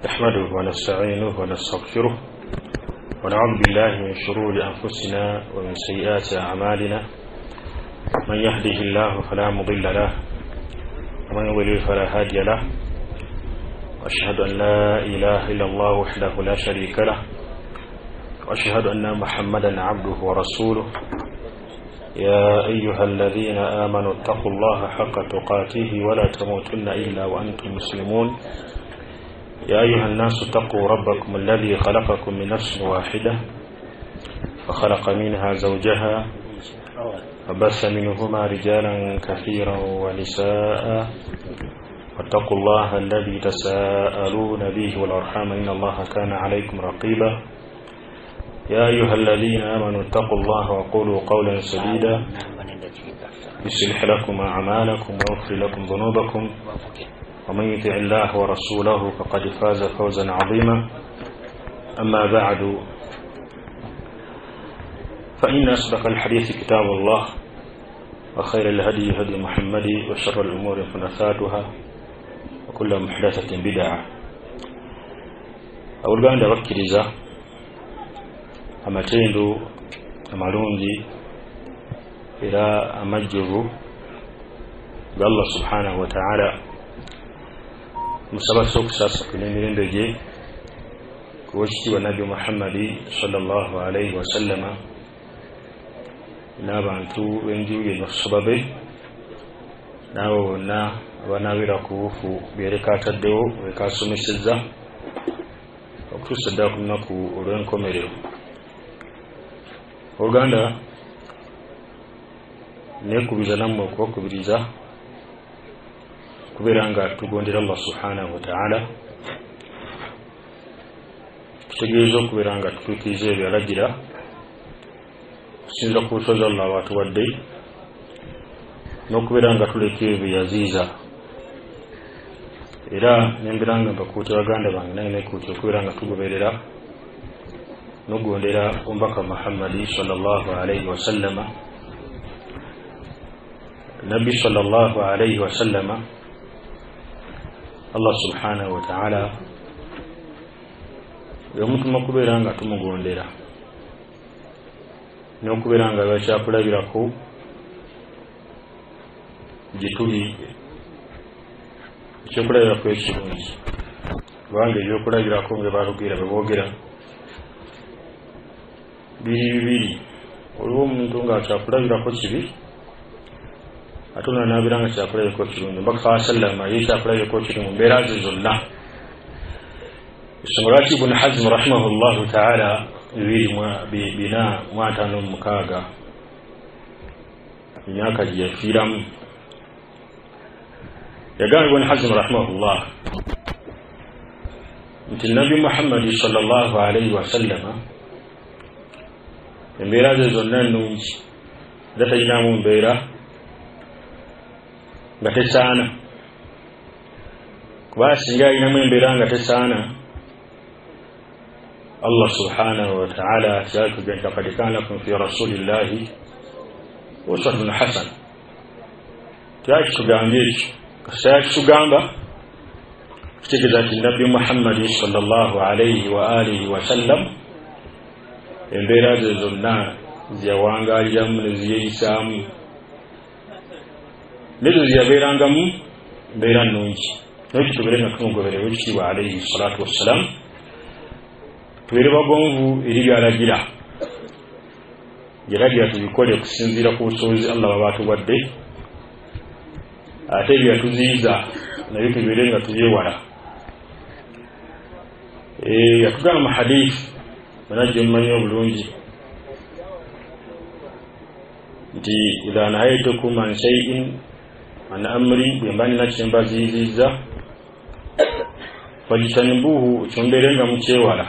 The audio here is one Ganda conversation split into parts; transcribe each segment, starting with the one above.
نحمده ونستعينه ونستغفره ونعوذ بالله من شرور أنفسنا ومن سيئات أعمالنا من يهده الله فلا مضل له ومن يضلل فلا هادي له وأشهد أن لا إله إلا الله وحده لا شريك له وأشهد أن محمدا عبده ورسوله يا أيها الذين آمنوا اتقوا الله حق تقاته ولا تموتن إلا وأنتم مسلمون يا أيها الناس اتقوا ربكم الذي خلقكم من نفس واحدة فخلق منها زوجها وبث منهما رجالا كثيرا ونساء واتقوا الله الذي تساءلون به والأرحام إن الله كان عليكم رقيبا يا أيها الذين آمنوا اتقوا الله وقولوا قولا سديدا يصلح لكم أعمالكم ويغفر لكم ذنوبكم ومن يطع الله ورسوله فقد فاز فوزا عظيما أما بعد فإن أصدق الحديث كتاب الله وخير الهدي هدي محمد وشر الأمور محدثاتها وكل محدثة بدعة أولغان دبكريزا amatendo amalungi era amajjuvu ga Allah subhanahu wa ta'ala musaba sokusasa kunemirembe gye kuwekitiibwa nabbi Muhammadi sallallahu alayhi wa sallama n'abantu b'enjuuyi n'okusobabe n'abo bonna abanaabira ku bufu byereka ataddewo bwekasomesezza okutuusa ddala ku lunaku olw'enkomerero. Uganda nekubiriza namwe okubiriza kubeera nga tugondera Allah subhanahu wa ta'ala, tutegeeza okubeera nga tutuukiriza ebyo yalagira kusinza ku busozi Allah bw'atuwadde n'okubeera nga tuleka ebyo yaziiza. Era nembeera nga mbakuute baganda bange naye nekuute okubeera nga tugoberera nogondera umbaka Muhammadi sallallahu alayhi wa sallama. Nabbi sallallahu alayhi wa sallama Allah subhanahu wa ta'ala yamutuma kubeera nga tumugondera n'okubeera nga bakyakulabirako gye tuli ekyokulabirako ekirungi, kubanga ebyokulabirako nga balugera beboogera bibiri. Oliwo omuntu nga kyakulabirako kibi ate n'anaabira nga kyakulabirako kirungi. Mbaka sallama ye kyakulabirako kiri mu mbeera ze zonna. Ensonga lwaki Ibn Hazm rahimahullahu ta'ala 256 emyaka gye yafiiramu yagamba Ibn Hazm rahimahullah nti Nabbi Muhammadi sallallahu alayhi wa sallama embeera ze zonna nnungi era talinamu mbeera nga tesaana, kuba singa alinamu embeera nga tesaana Allah subhanahu wa ta'ala kyatugenda qad kaana lakum fi rasulillahi uswatun hasana. Kyakitugambye ekyo kasakitugamba kitegeeza nti Nabbi Muhammadi sallallahu alayhi wa alihi wa sallam embeera ze zonna ziyawangaaliramu ne ziyeyisaamu nezo ziyabeerangamu mbeera nnungi. Naye kitubere nga tumugoberera ekitiibwa alayhi salatu wassalam, tubeere bagonvu eri byalagira. Yalagira tubikole okusinziira ku busobozi Allah baba atuwadde, ate byatuziyiza nabyo tubeere nga tubyewala. Yatugamba mu hadisi manajjo mmanyi obulungi nti idha nahaytukum an shay'in an amri, bwe mba nina kye mbaziyiza fajtanibuhu, kyombeere nga mukyewala.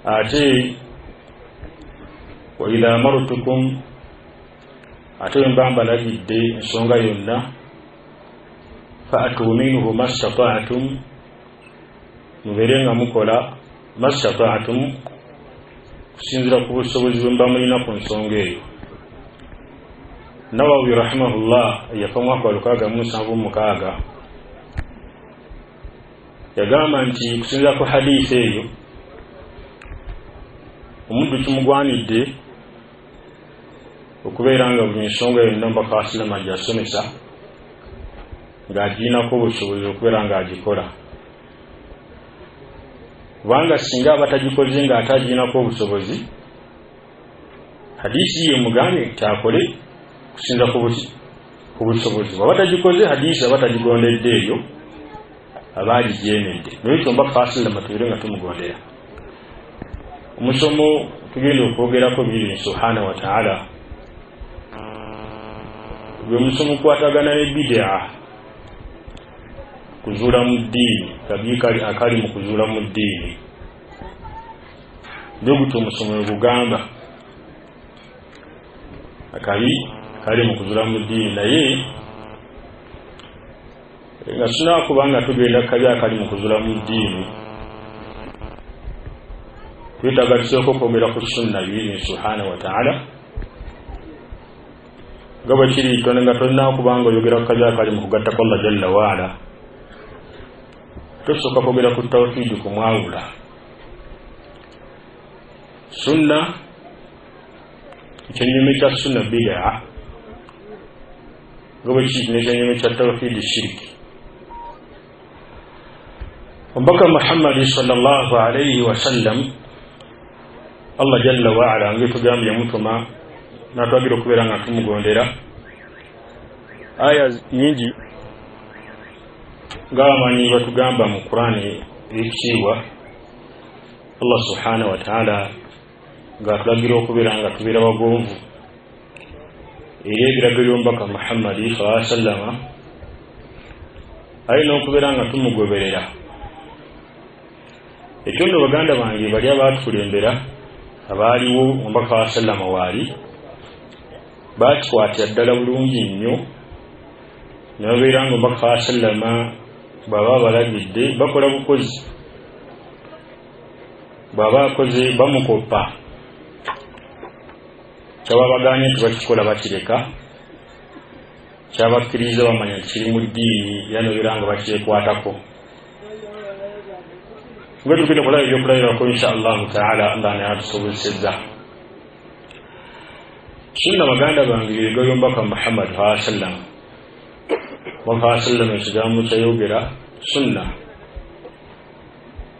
Ate wa idha amartukum, ate bwe mba mbalagidde ensonga yonna fa'atu minhu mastata'tum, mubeere nga mukola mastata'tum kusinziira ku busobozi bwe mba mulina ku nsonga eyo. Nawawi rahimahullah yafa mwaka wa 676 yagamba nti kusinza ku hadisi eyo omuntu kimugwanidde okubeera nga buli nsonga yonna Omubaka wa Sallama gy'asomesa ng'agiinako obusobozi okubeera ng'agikola, kubanga singa abatagikoze ng'ate agiinako obusobozi, hadisi ye mugambye nti akole kusinza ku busobozi. Bw'aba tagikoze hadisi aba tagigondedde eyo, aba agijeemedde. N'ekyo Omubaka wa Sallama tubeere nga tumugondera. Omusomo tugenda okwogerako biri subhanahu wa ta'ala gwe musomo kwatagana ne bid'a, kuzuula mu ddiini, kabi akali mu kuzuula mu ddiini. Njoguti omusomo gugamba akabi akali mu kuzuula mu ddiini, naye nga sinakubanga tugenda kabi akali mu kuzuula mu ddiini, twetaaga tusooka okwogera ku sunna biini subhanahu wa ta'ala nga bwe kiri nga tolina kubanga oyogera ku kabi akali mu kugattako Allah jalla waala, tosooka kwogera ku tawhiidi kumwawula. Sunna ekyenyume kya sunna bid'a nga bwe kiri n'ekyenyume kya tawhiidi shiriki. Omubaka Muhammad sallallahu alayhi wa sallam Allah jalla waala ngetugambye yamutuma natwagira okubeera nga tumugondera. Aya nyingi ng'abamanyi batugamba mu Qur'ani ekitiibwa, Allah subhanahu wa ta'ala ng'atulagira okubeera nga tubeera bagonvu eri ebiragiro by'Omubaka Muhammad sallallahu alayhi wa sallama, alina okubeera nga tumugoberera. Ekyo nno baganda bange bali abaatukulembera abaaliwo Omubaka wa Sallama waali bakikwatira ddala bulungi nnyo, ne babeera nga Omubaka wa Sallama bw'aba balagidde bakola bukozi, bw'aba akoze bamukoppa, kyaba baganye tibakikola bakireka, kyabakkiriza bamanya kiri mu ddiini era ne babeera nga bakyekwatako. Nga tugenda okulaba ebyokulabirako insha Allahu ta'ala, Allah naye atusobozesezza. Sunna baganda bange ebigwa by'Omubaka Muhammad sallallahu alayhi wa sallam, Omubaka wa sallam ekigambo kyayogera sunna,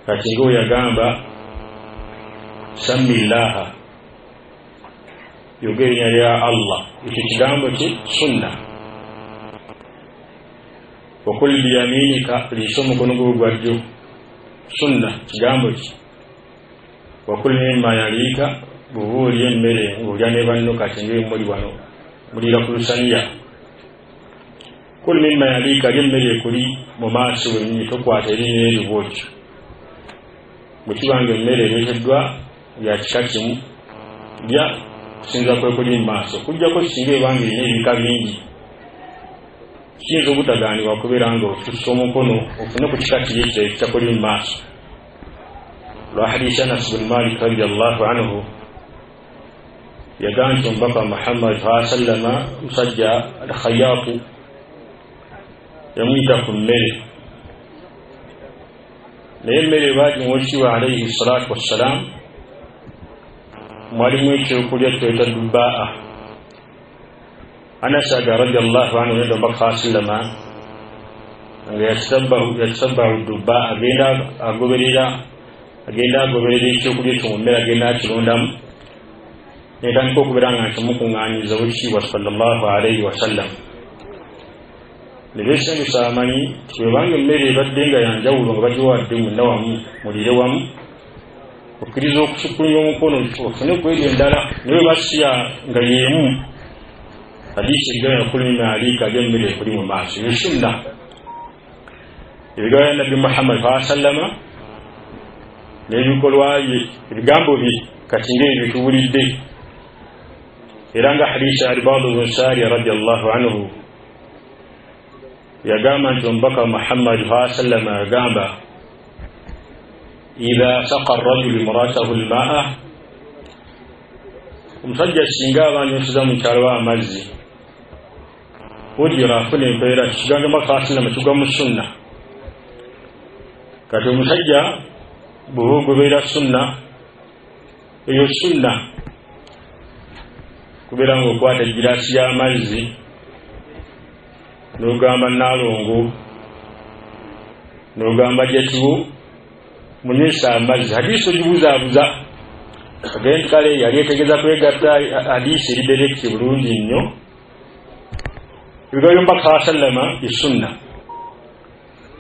kati nga yagamba samillaha, yogera erinnya lya Allah, ekyo kigambo ki sunna. Wakul biyaminika, liisa omukono gwo gwa ddyo, sunna kigambo ki. Wakul mimma yaliika, bw'oba olya emmere ng'olya ne banno, kati ng'emuli wano mulira ku lusaniya. Kul mimma yaliika, lya emmere ekuli mu maaso wennyini, tokwata erinnya eryo bw'otyo. Bwe kibanga emmere ereeteddwa ya kika kimu, lya kusinza kwekuli mu maaso, kujjako singa ebanga erina ebika bingi, kiyinza obutagaanibwa okubeera nga otusa omukono ofune ku kika kiri ekyo ekitakuli mu maaso. Lwa hadisi Anas bin Malik radiyallahu anhu yagamba nti Omubaka Muhammad sallallahu alayhi wa sallama musajja al-Khayyatu yamuyita ku mmere, naye emmere baagimuwa ekitiibwa alayhi salatu wassalaam, mwalimu ekyokulya kyetwa dubbaa. Anas radiyallahu anhu yadda Omubaka sallallahu alayhi wa sallama nga yatasabbahu dubbaa, agenda agoberera ekyokulya ekyo mu mmere, agenda akirundamu, netandika okubeera nga nkimukuŋŋaanyiza wekitiibwa sallallahu alayhi wa sallam. Ne beesanyusa amanyi nti bwebanga emmere ebadde nga yanjawulo nga bagiwadde mwenna wamu mulire wamu, okkiriza okusukunya omukono ofune kwegyo endala, naye basiya nga yeemu. Hadisi egana yakulu mimma yaliika, lya emmere ekuli mu maaso, ye sunna. Ebigambo bya Nabbi Muhammad sallallahu alayhi wa sallama n'ebikolwa bye, ebigambo bye kati ng'ebyo tuwulidde. Era nga hadisi Al-Irbad bin Sariya radiyallahu anhu yagamba nti Omubaka Muhammad sallallahu alayhi wa sallama yagamba idha saqa ar-rajulu imra'atahu al-ma'a, omusajja singa abanyusiza mu kyalo amazzi, ujira afuna empeera, kigambo Omubaka sallallahu alayhi wa sallama kigwa mu sunna. kati omusajja bw'ogoberera sunna eyo sunna kubeera ng'okwata egiraasi y'amazzi n'ogamba Naalongo n'ogamba Jatibu munywesa amazzi hadiisi ogibuzaabuza agenti kale yali etegeeza kwegatta hadiisi eriderekti bulungi nnyo ebigambo by'omubaka sallama esunna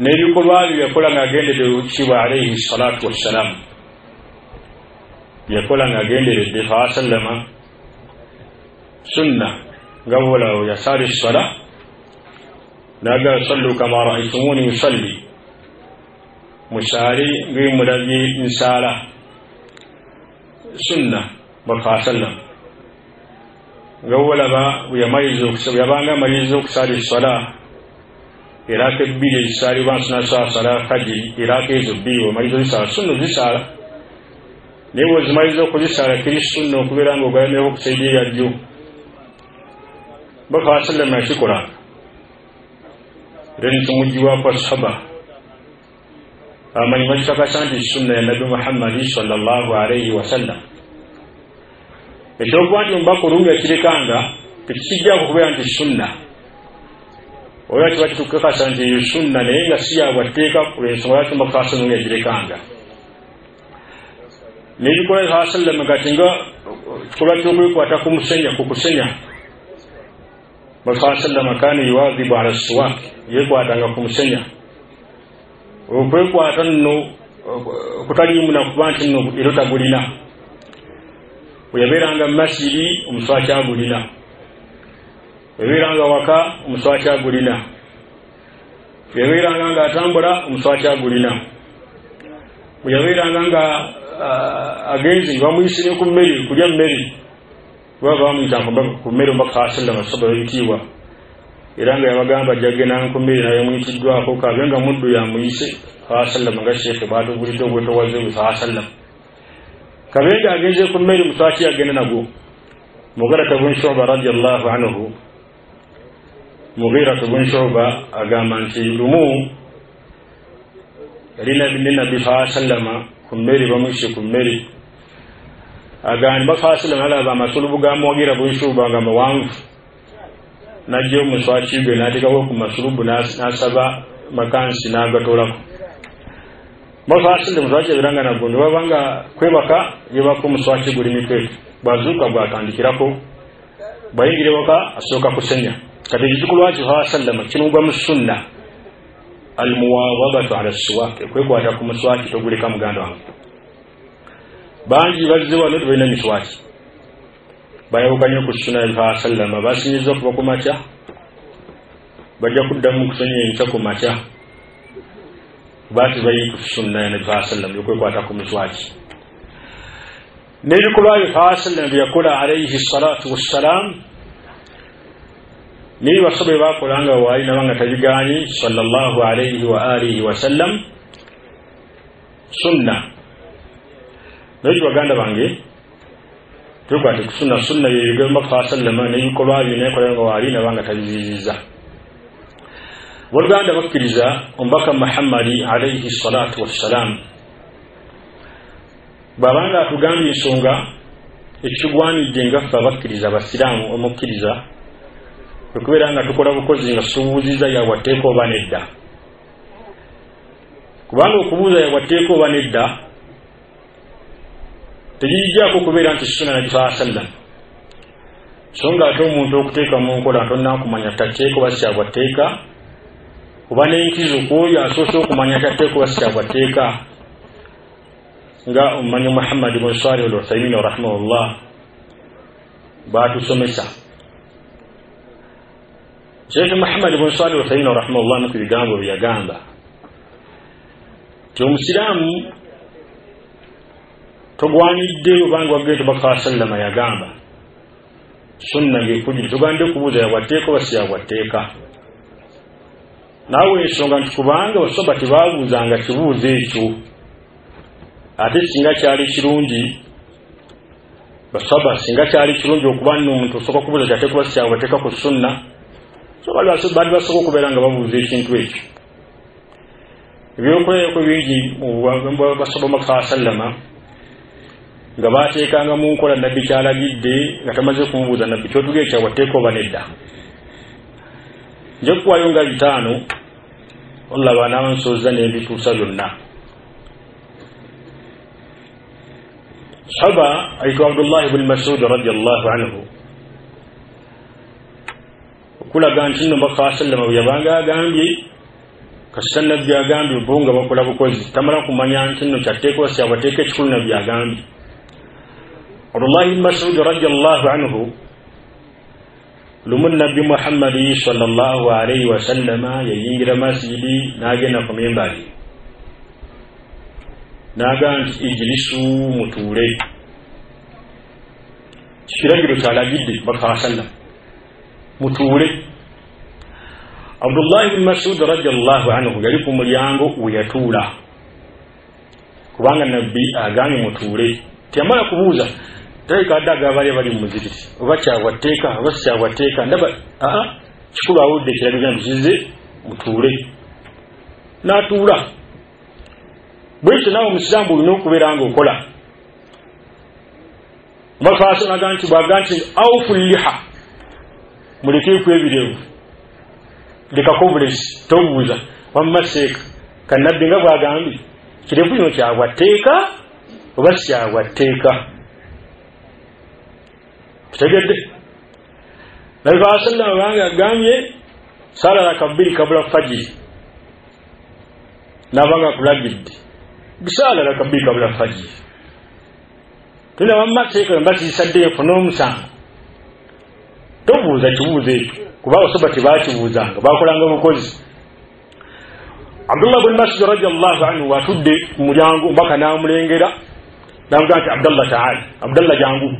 n'ebikolwa byo yakola ng'agenderedde Ekitiibwa alayhi salaatu wassalaamu yakola ng'agenderedde sallama sunna nga bw'olaba yasaala essala n'agamba sallu kama ra'aytumuni usalli musaale ng'emulabye nsaala sunna baka sallam nga bw'olaba yabanga amaliriza okusaala essala eraako ebbiri ezisaalibwa nsonasala sala fajiri eraako ezo bbiri omaliza ozisaala sunna ozisaala naye bw'ozimaliriza okuzisaala kiri sunna okubeera ng'ogalamiraho okusaidia eyajjo baka sallam yakikolanga era nikimugibwako asahaba amanyi bakikakasa nti sunna ya Nabi Muhammad sallallahu alayhi wa sallam ekyokuba nti omubaka olumu yakirekanga tekikijjaako kubeera nti sunna oba kiba kitukakasa nti eyo sunna naye nga si yabwatteeka olw'ensonga lwaki omubaka sallam yagirekanga n'ebikola sallam kati nga kikolwa ky'okwekwata ku kusenya omubaka sallam kaana yuwaadhibu ala siwaak yeekwatanga ku musenya okwekwata nno okutaliimu nakuba nti nno era tagulina weyabeeranga mu masiri omuswaki agulina weyabeeranga waka omuswaki agulina weyabeeranga ng'atambula omuswaki agulina weyabeeranga nga agenzi nga bamuyisire ku mmere kulya mmere baba bamuyitanga ku mmere omubaka sallama saba ebitiibwa era nga yabagamba jagenda ku mmere naye muyitiddwako kabe nga muddu yamuyise sallama nga sheekhe baatugulidde obwetowaze bwe sallama kabe nga agenze ku mmere muswaki yagenda nagwo Mughirata bun Shu'ba radiyallahu anhu Mughirata bun Shu'ba agamba nti lumu yali nabbi sallama ku mmere bamuyise ku mmere agamba sallama alaba amasulubu ga Mughirata bun Shu'ba nga mawanvu najja omuswaki gwe n'ateekako ku masulubu n'asaba makansi n'agatoolako muswaki ebiranga nagwo ne baba nga kwebaka yebaka omuswaki guli mitwe bwazuuka gwatandikirako bwayingira ewaka asooka kusenya kati ekikolwa kyo sallama kinugwa mu sunna almuwadhabatu ala siwaak okwekwata ku muswaki toguleka muganda wange bangi bazze wano tebalina miswaki bayawukanye ku sunna ya sallama basinyiza okuva ku makya bajja kuddamu kusenya enkya ku makya baati bayi ku sunna ya Nabi sallam yokwekwata ku miswaki n'ebikolwa byo sallam byakola alayhi salatu wassalam niyo basobe bakolanga waali nabanga tabiganyi sallallahu alayhi wa alihi wa sallam sunna nayo baganda bange tukwate ku sunna yegamba sallama n'ebikolwa byo nekolanga waali nabanga tabiziziza Waganda bakkiriza omubaka Muhammadi alayhi salatu wassalam babanga atugambye ensonga ekigwanidde nga ffe abakkiriza abasiraamu omukkiriza okubeera nga tukola bukozi nga tubuuziza yawatteeka oba nedda kubanga okubuuza yawatteeka oba nedda tegijjaako kubeera nti sunna Nabi sallam so nga ate omuntu okuteeka mu nkola tonnakumanya tatteeka oba kyabwatteeka oba n'enkizo kwoyo asoose okumanya tatteeka oba kyabwatteeka nga omumanyi Muhammad ibn Salih al-Uthaymin rahimahullah baatusomesa Sheikh Muhammad ibn Salih al-Uthaymin rahimahullah mu bigambo bye yagamba ti omusiraamu togwanidde obanga wagenda baka sallama yagamba sunna ng'ekujjira togande kubuuza yabwatteeka oba si yabwatteeka naawe ensonga nti kubanga basaba tebaabuuzanga kibuuzo ekyo ate singa kyali kirungi basaba singa kyali kirungi okuba nno omuntu osooka kubuuza kyate kuba si yabwatteeka ku sunna so baali basooka okubeera nga babuuza ekintu ekyo ebyokulabirako bingi basaba Muhammad sallama nga bateekanga mu nkola nabbi kyalagidde nga tamaze kumubuuza nabbi kyotugee kyawateeka oba nedda. nja kukuwayo nga 5 olaba n'abansoza n'ebituusa byonna. sahaba ayitwa Abdullah ibn Mas'ud radiyallahu anhu okulaga nti nno Muhammad sallama bwe yabanga agambye kasita nabbi agambye bo nga bakola bukozi tamala kumanya nti nno kyateekwa syabateeka ekikulu nabbi agambye. Abdullah ibn Mas'ud radiyallahu anhu lumu nabbi Muhammad sallallahu alayhi wa sallama yayingira masjidi n'agenda ku mimbari n'agamba nti ijlisu mutuule, kiragiro kyalagidde Muhammad sallam mutuule. Abdullah ibn Mas'ud radiyallahu anhu yali ku mulyango weyatuula kubanga nabbi agambye mutuule. Tiyamala kubuuza talika addaga bali mu muzikiti oba kyawateeka oba sikyawateeka ndaba kikulu awudde kiragiro nkize mutuule n'atuula. bwekyo naawe omusiraamu olina okubeera nga okola. Muhammad agamba nti bwaga nti awfu liha mulekeeku ebirevu lekako obulesi tobuuza wamma seeka kannabbi nga bwagambye kirevu kino kyawateeka oba sikyawateeka. kitegedde nabi sallallahu alayhi wa sallam agambye sala raka 2 kabula fajiri nabanga kulagidde bisala raka 2 kabula fajiri tuna wamma seeka mbasiisadde funa omusango tobuuza kibuuzo ekyo kuba osoba tebakibuuzanga bakolanga bukozi. Abdullah ibn Mas'ud radiyallahu anhu atudde ku mulyango mbaka n'amulengera n'amugamba nti Abdullah ta'ala Abdullah jangu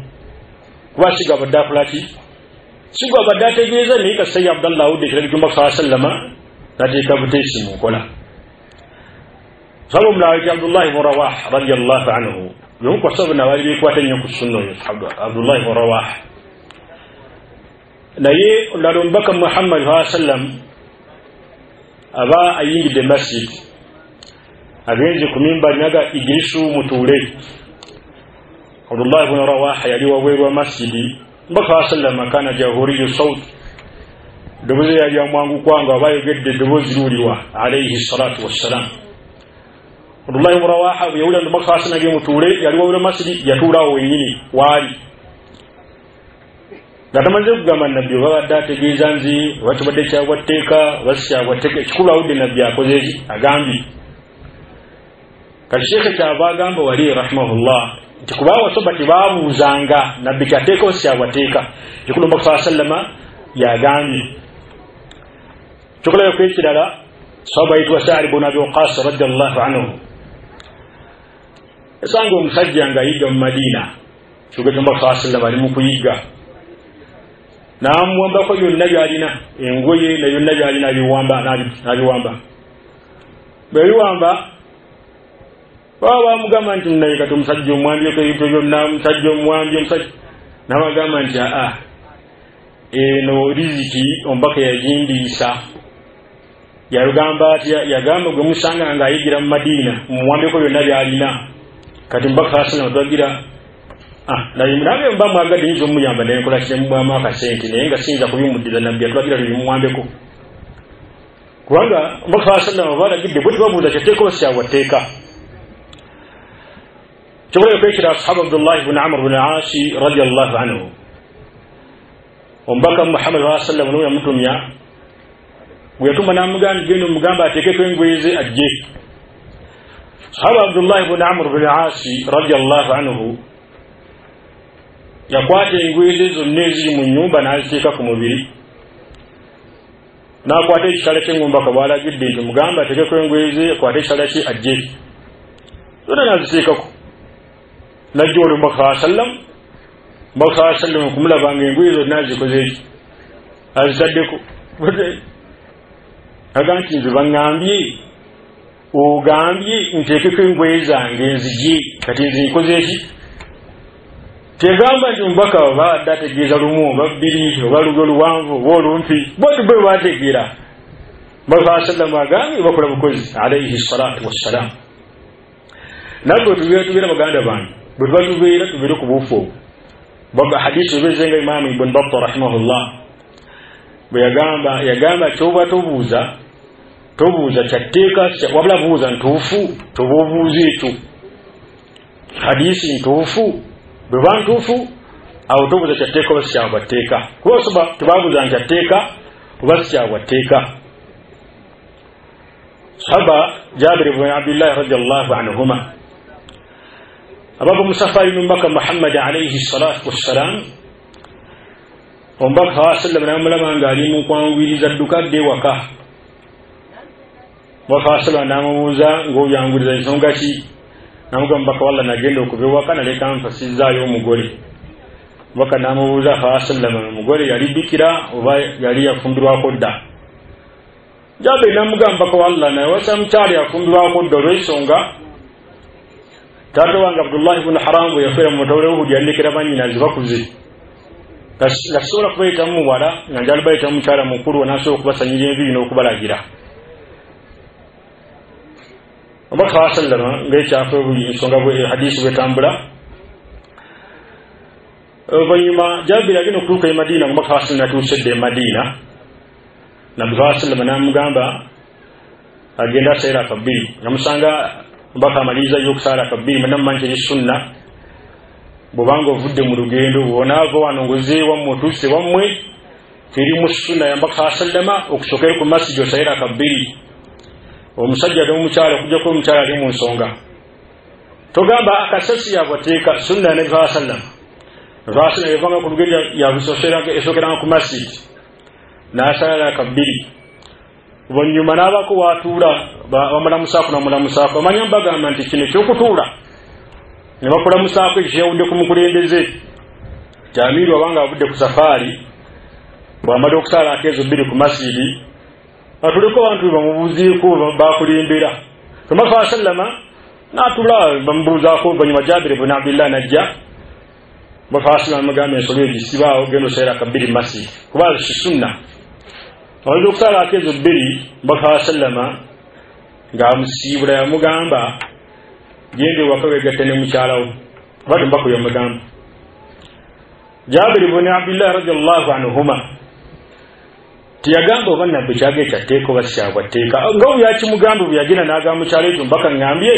kuba siga badde akolaki siga badde ategeeza naye kasita Abdullah awudde ekiragiro Muhammad sallama n'ateeka buteesi mu nkola. sahaba omulala ayitibwa Abdullah ibn Rawah radiyallahu anhu y'omu ku basahaba n'abaali beekwata ennyo ku sunna oyo Abdullah ibn Rawah. naye olala omubaka Muhammad sallam aba ayingidde masjid agenze ku mimbari naga ijlisu mutuule. Abdullah ibn Rawah yali wabweru wa masjidi. Muhammad sallam kana jahuriyu sawt dobozi yali amwangu kwanga abayogedde dobozi luliwa alayhi salatu wassalam. Abdullah ibn Rawah yawula Muhammad sallam mutuule yali wabweru wa masjidi yatuulawo wennyini waali natamaze kugamba nabbi babadde ategeeza nzi wakibadde kyawateeka wasikyawateeka ekikulu awudde nabbi akoze agambye. kati sheekhe kyava agamba wali rahimahullah nti kuba wasoba tebabuuzanga nabbi kyateeka osikyawateeka ekikulu Muhammad sallama yagambye. kyokolayo kwekirala sahaba yitibwa Sa'd ibn Abi Waqqas radiyallahu anhu esanga omusajja ng'ayiga mu Madina kyogete Muhammad sallama ali mu kuyiga n'amuwambako byonna byalina engoye na byonna byalina n'abiwamba. bwe biwamba baba bamugamba nti naye kati omusajja omwambyeko ebintu byonna omusajja omuwambye omusajja n'abagamba nti eno riziki ombaka yagindiisa. yagamba atya yagamba gwe musanga ng'ayigira mu Madiina mumuwambeko byonna byalina kati mbaka asana otwagira naye mulabe mba mwagadde nyizo muyamba naye nkola kyemubwamu akasente naye nga siyinza kubimuddiza nabbi atwagira bimuwambeko kubanga Muhammad sallallahu balagidde bwe tibabuuza kyateeka sikyawateeka. kyobulayo kwekira asahaba Abdullah ibn Amr ibn al-As radiyallahu anhu omubaka Muhammad sallallahu alayhi yamutumya bwe yatuma n'amugamba genda omugamba ateekeko engoye ze ajje. sahaba Abdullah ibn Amr ibn al-As radiyallahu anhu yakwata engoye ze zonna eziri mu nnyumba n'aziteeka ku mubiri n'akwata ekitala ky'engomba kabwalagidde nti mugamba ateekeko engoye ze akwata ekitala kye ajje zonna n'aziteekako. najja oli Muhammad sallam okumulaba nga engoye zonna azikozeeki azitaddeko agamba nti nze baŋŋambye ogambye nteekeko engoye zange nzigye kati nze nkozeeki. tegamba nti omubaka oba adde ategeeza lumu oba bbiri oba lugo luwanvu oba olumpi boti bwe bategeera Muhammad sallallahu alaihi wasallam bakola bukozi alayhi salatu wassalam nabwo tubira baganda bantu bwe tubira ku bufu baga hadisi bezenga Imam Ibn Battah rahimahullah bwe yagamba tobuuza kyateeka wabula buuza ntuufu tobuubuuza ekyo hadisi ntuufu bwe ba ntuufu awo tobuuza kyateeka oba sikyabwateeka kuba osoba tebabuuza nkyateeka oba sikyabwateeka. Sahaba Jabir ibn Abdullah radiyallahu anhuma ababa musafari mbaka Muhammad alayhi salatu wassalam ombaka sallallahu alayhi ngali mu kwangwiriza dukadde waka waka sallallahu namubuuza ng'oyanguriza ensonga ki namugamba mbaka walla nagenda okuva ewaka naleka nfasizaayo omugole mbaka namubuuza sallallahu omugole yali bikira oba yali yafumbirwako dda Jabir namugamba mbaka walla naye wasa mukyali yafumbirwako dda olw'ensonga taata wange Abdullah ibn Haram yafera mu mutawale Uhud yandikira bannyinazi bakuze gasobola kubayitamu muwala nga njali bayitamu mukyala mukulu nasobola okubasanyira enviiri n'okubalagira omubaka sallama ng'ekyafa ensonga hadisi bwetambula oluvannyuma Jabir agenda okutuuka e Madiina omubaka sallama atuusedde e Madiina nabaka sallama n'amugamba agenda asaira akabbiri namusanga mbaka amaliza yokusala kabiri manamanje ni sunna bobanga ovudde mu lugendo wonaava wano ngozeewa mutuse wamwe kiri mu sunna ya mbaka sallama okusokera ku masjid osaira kabiri omusajja n'omukyala kujja ko omukyala ali mu nsonga togamba akasasi yabwateeka sunna ya nabi sallama rasula yavanga ku lugendo esokera ku masjid n'asala kabiri oluvannyuma n'abako watuula bamulamusaako namulamusaako amanya mbagamba nti kino ekyokutuula ne bakulamusaako ekyo kyeyawudde ku mukulembeze kyamiiri wabanga avudde ku safaari bw'amala okusala akeezo bbiri ku masjidi atuliko abantu bamubuuzieko bakulembera omubaka sallama n'atula bamubuuzaako oluvannyuma Jabir ibn Abdullah najja omubaka sallama amugamba ensolo eyo gisibaawo genda osaira kabbiri masjidi kuba si sunna waliwo okusala akeezo bbiri mbaka sallama ng'amusiibula yamugamba genda ewaka wegatte ne mukyalawo bado mbako yamugamba Jabir ibn Abdullah radiyallahu anhuma tiyagamba oba nabbe kyaga ekyatteeka oba sikyabwateeka nga oyo yakimugamba bwe yagenda n'agamba mukyala ekyo mbaka ŋŋambye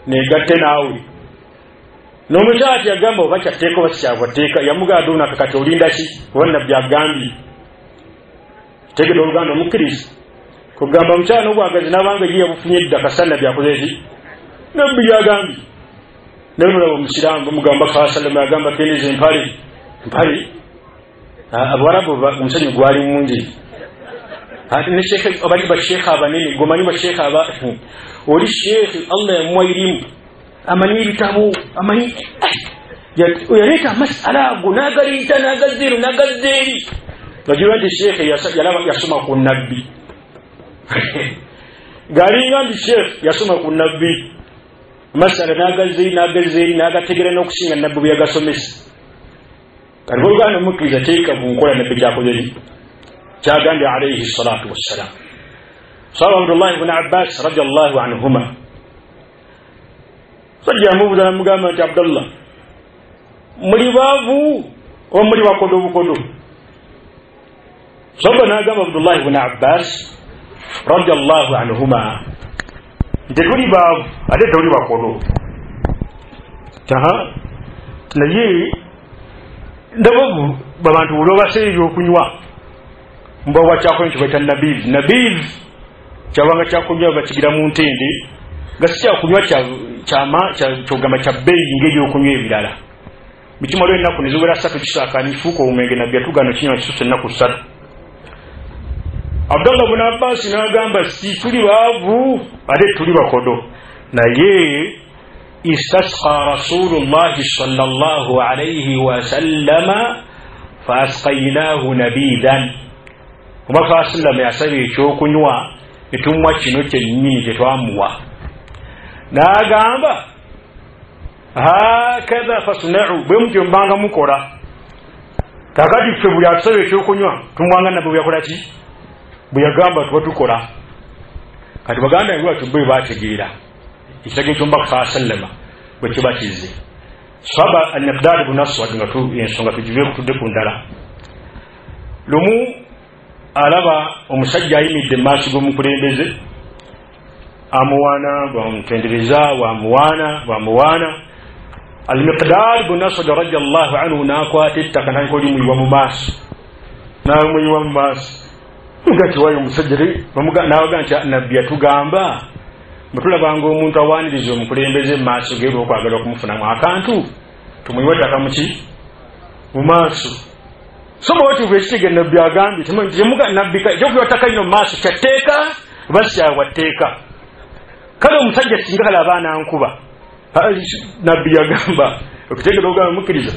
negatte naawe n'omukyala tiyagamba oba kyatteeka oba sikyabwateeka yamugamba donaka kati olinda ki oba nabbe agambye tegeda oluganda omukkiriza kugamba mukyala n'obwagazi n'abanga ye yabufunye dda kasana byakoze eki nabbi yagambye naye mulaba omusiraamu bamugamba sallama yagamba kendeza empale abawarabu omusanyu gwali mungi ate ne sheekhe abali basheekhe abanene gomanyi basheekhe oli sheekhe Allah yamuwa irimu amanyi ebitabo amanyi yaleeta masala ago n'agaliita n'agazzeero n'agazzeeri bajirwa nti sheekhe yasoma ku nabbi galinga nti sheekhe yasoma ku nabbi masala n'agazzeeri n'agategera n'okusinga nabbi bwe yagasomesa kati oluganda omukkiriza teeka ku nkola nabbi kyakoze kyagambye alayhi salatu wassalam. Sahaba Abdullah ibn Abbas radiyallahu anhuma sajja yamubuuza namugamba nti Abdullah muli baavu oba muli bakodo bukodo? Sahaba n'agamba Abdullah ibn Abbas radiyallahu anhuma nti tuli baavu ate tuli bakodo naye ndababu babantu olwobaseera ebyokunywa mbawa kyako ekyo baita nabiv kyabanga kyakunywa bakigira mu ntende nga si kyakunywa kyogamba kya bbeeyi ng'ebyokunywa ebirala bikimala ennaku ne ziwera 3 kisaaka nifuuka omwenge nabbi yatugano kinywa kisusa ennaku 3. Abdullah ibn Abbas n'agamba si tuli baavu ate tuli bakodo naye istasqa Rasulullah sallallahu alayhi wa sallama fasqaynahu nabidan omubaka sallama yasaba ekyokunywa netumuwa kino kyennyini kyetwamuwa n'agamba hakadha fasna'u bwe mutyo mbanga mukola kakati ffe buli atusaba ekyokunywa tumuwanga nabwe byakola ki buyagamba tukola kati baganda ngo tubwe bategeera ikitage cyomba sallama bwe kibatize sahaba al-Miqdad ibn Aswad ngatu ensonga tujibe kutudde ku ndala lumu alaba omusajja ayimidde maaso g'omukulembeze amuwana bwamutendereza wamuwana al-Miqdad ibn Aswad radiyallahu anhu nakwata ettaka nankolimuyiwa mu maaso namuyiwa mu maaso ngati wayo omusajja nawaga nti nabbi yatugamba bwetulabanga omuntu awaniriza omukulembeze mu maaso ge lwokwagala okumufunamu akantu tumuyiwa ettaka muki mu maaso somo oti bwekitege nabbi agambye temuga nabbi ekyokuyiwa ttaka lino mu maaso kyatteeka basyawateeka kale omusajja singa kale abaana nkuba nabbi yagamba okutegera ogamba mukkiriza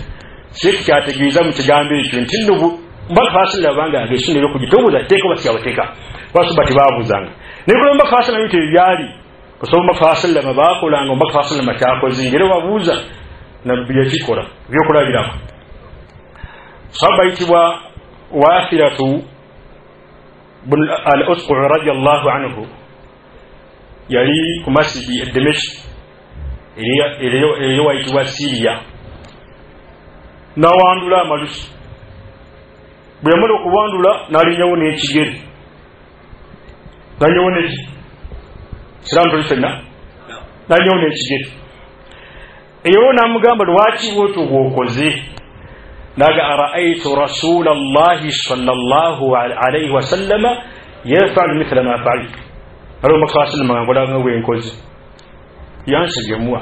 sheekh kyategeeza mu kigambo ekyo nti nno mbaka fasila banga ageshinero kujitobuza teko basyawateeka basuba tibabuzanga nekolo mbaka fasila bite byali kusoba mbaka fasila mabakolanga mbaka fasila matako zingere wabuza nabbi yakikola byokulabirako sahaba itibwa Wathilatu bin al-Usqa radiyallahu anhu yali ku masjidi ad-Dimashq iliyo waitibwa Syria nawandula amalusu bwe yamala okuwandula n'alinyawo n'ekigere n'alinyawo n'eki siramu toli fenna n'alinyawo n'ekigere eyo n'amugamba lwaki bwotyo bw'okoze naga ara'aytu rasula llahi sallallahu alayhi wasallama yafalu mithla ma fa'altu alo mbaka sallama nkolanga bwenkoze yansegemwa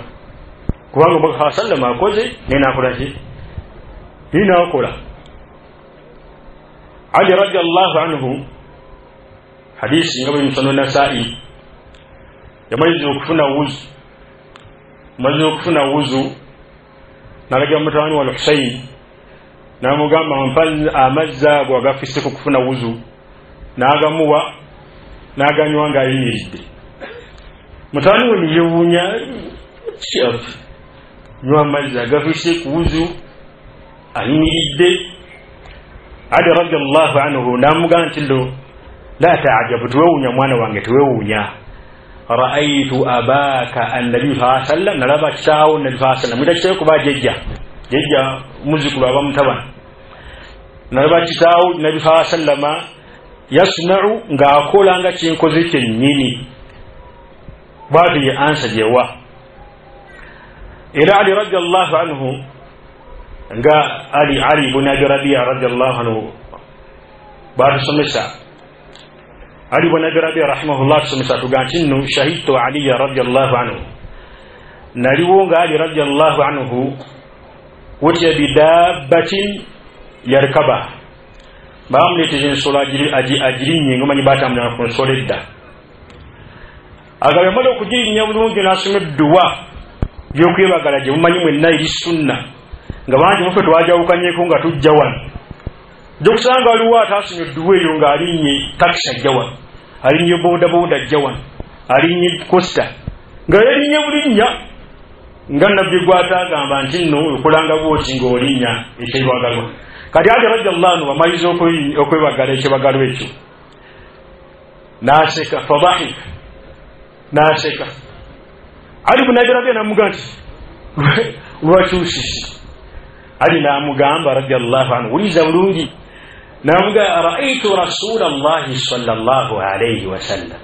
kubanga mbaka sallama akoze nenakola ki ninakola Ali radiyallahu anhu hadisi ngabo msono Nasa'i yamaliza okufuna wuzu nalaga mutawani wa Husayn namugamba mpali amazza gwa gafise kufuna wuzu nagamuwa naganywa nga yiridde mutawani we niyewunya chef nywa mazza gafise ku wuzu ayimiridde Ali radiyallahu anhu namugamba nti lo la ta'ajabu tuwunya mwana wange tuwunya ra'aytu abaka annabi sallallahu alayhi wasallam nalaba kitaawo nabi sallallahu alayhi wasallam mudakitayo kuba jejja muzikulu abamutabana nalaba kitaawo nabi sallallahu alayhi wasallam yasna'u ng'akola nga kinkoze kyennyini bw'atyo ye ansa gyewa era Ali radiyallahu anhu nga Ali ibn Abi Rabi'a radiyallahu anhu batusomesa Ali ibn Abi Rabi'a rahimahullah tusomesa tuganti nno shahidtu Ali radiyallahu anhu naliwo nga Ali radiyallahu anhu wutiya bidabbatin yarkaba bamulete ensolo agirinye ngomanyi batamulana ku nsolo edda agabe mala okugirinya bulungi n'asoma edduwa byokwebagala gye mumanyi mwenna eri sunna nga bangi mufe twajawukanyeko nga tujja wano jokusanga waliwo atasomye edduwa eyo ng'alinnye takisi ajja wano alinnye bodaboda ajja wano alinnye kosta nga yalinnye bulinnya nga nabbi gwatagamba nti nno okulanga bwoti ng'olinnya ekyebagalwa kati Ali radiyallahu anhu amaliza okwebagala ekyebagalo ekyo n'aseka fadahika n'aseka Ali ibn Abi Rabi'a namugamba nti lwakyusisi Ali namugamba radiyallahu anhu uliza bulungi namuga ra'aytu rasulallahi sallallahu alayhi wasallam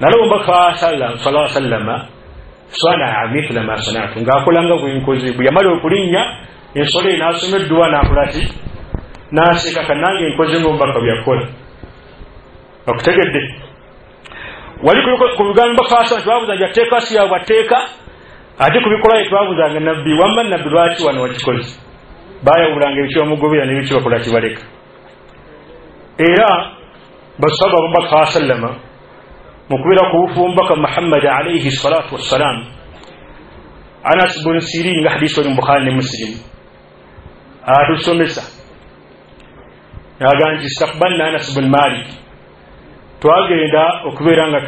nalomba fa sallallahu alayhi wasallam sana'a mithla ma sana'tu ngakolanga bwenkoze buyamala okulinnya ensolo n'asoma edduwa n'akulati n'aseka kanange enkoze ng'omubaka byakola okutegedde wali ku bigambo faasa nti babuza nti ateeka si yaabwe ateeka ate ku bikola twabuzanga nabbi wamma nabbi lwaki wano wakikoze bayawulanga ebikyomugobera n'ebikibakola kibaleka era basaba omubaka saa sallama mu kubeera ku bufu omubaka Muhammad alayhi salatu wassalam Anas bin Sirin nga hadisi oli mu Bukhari ne Muslim atusomesa yaga nti istakbalna Anas bin Malik twagenda okubeera nga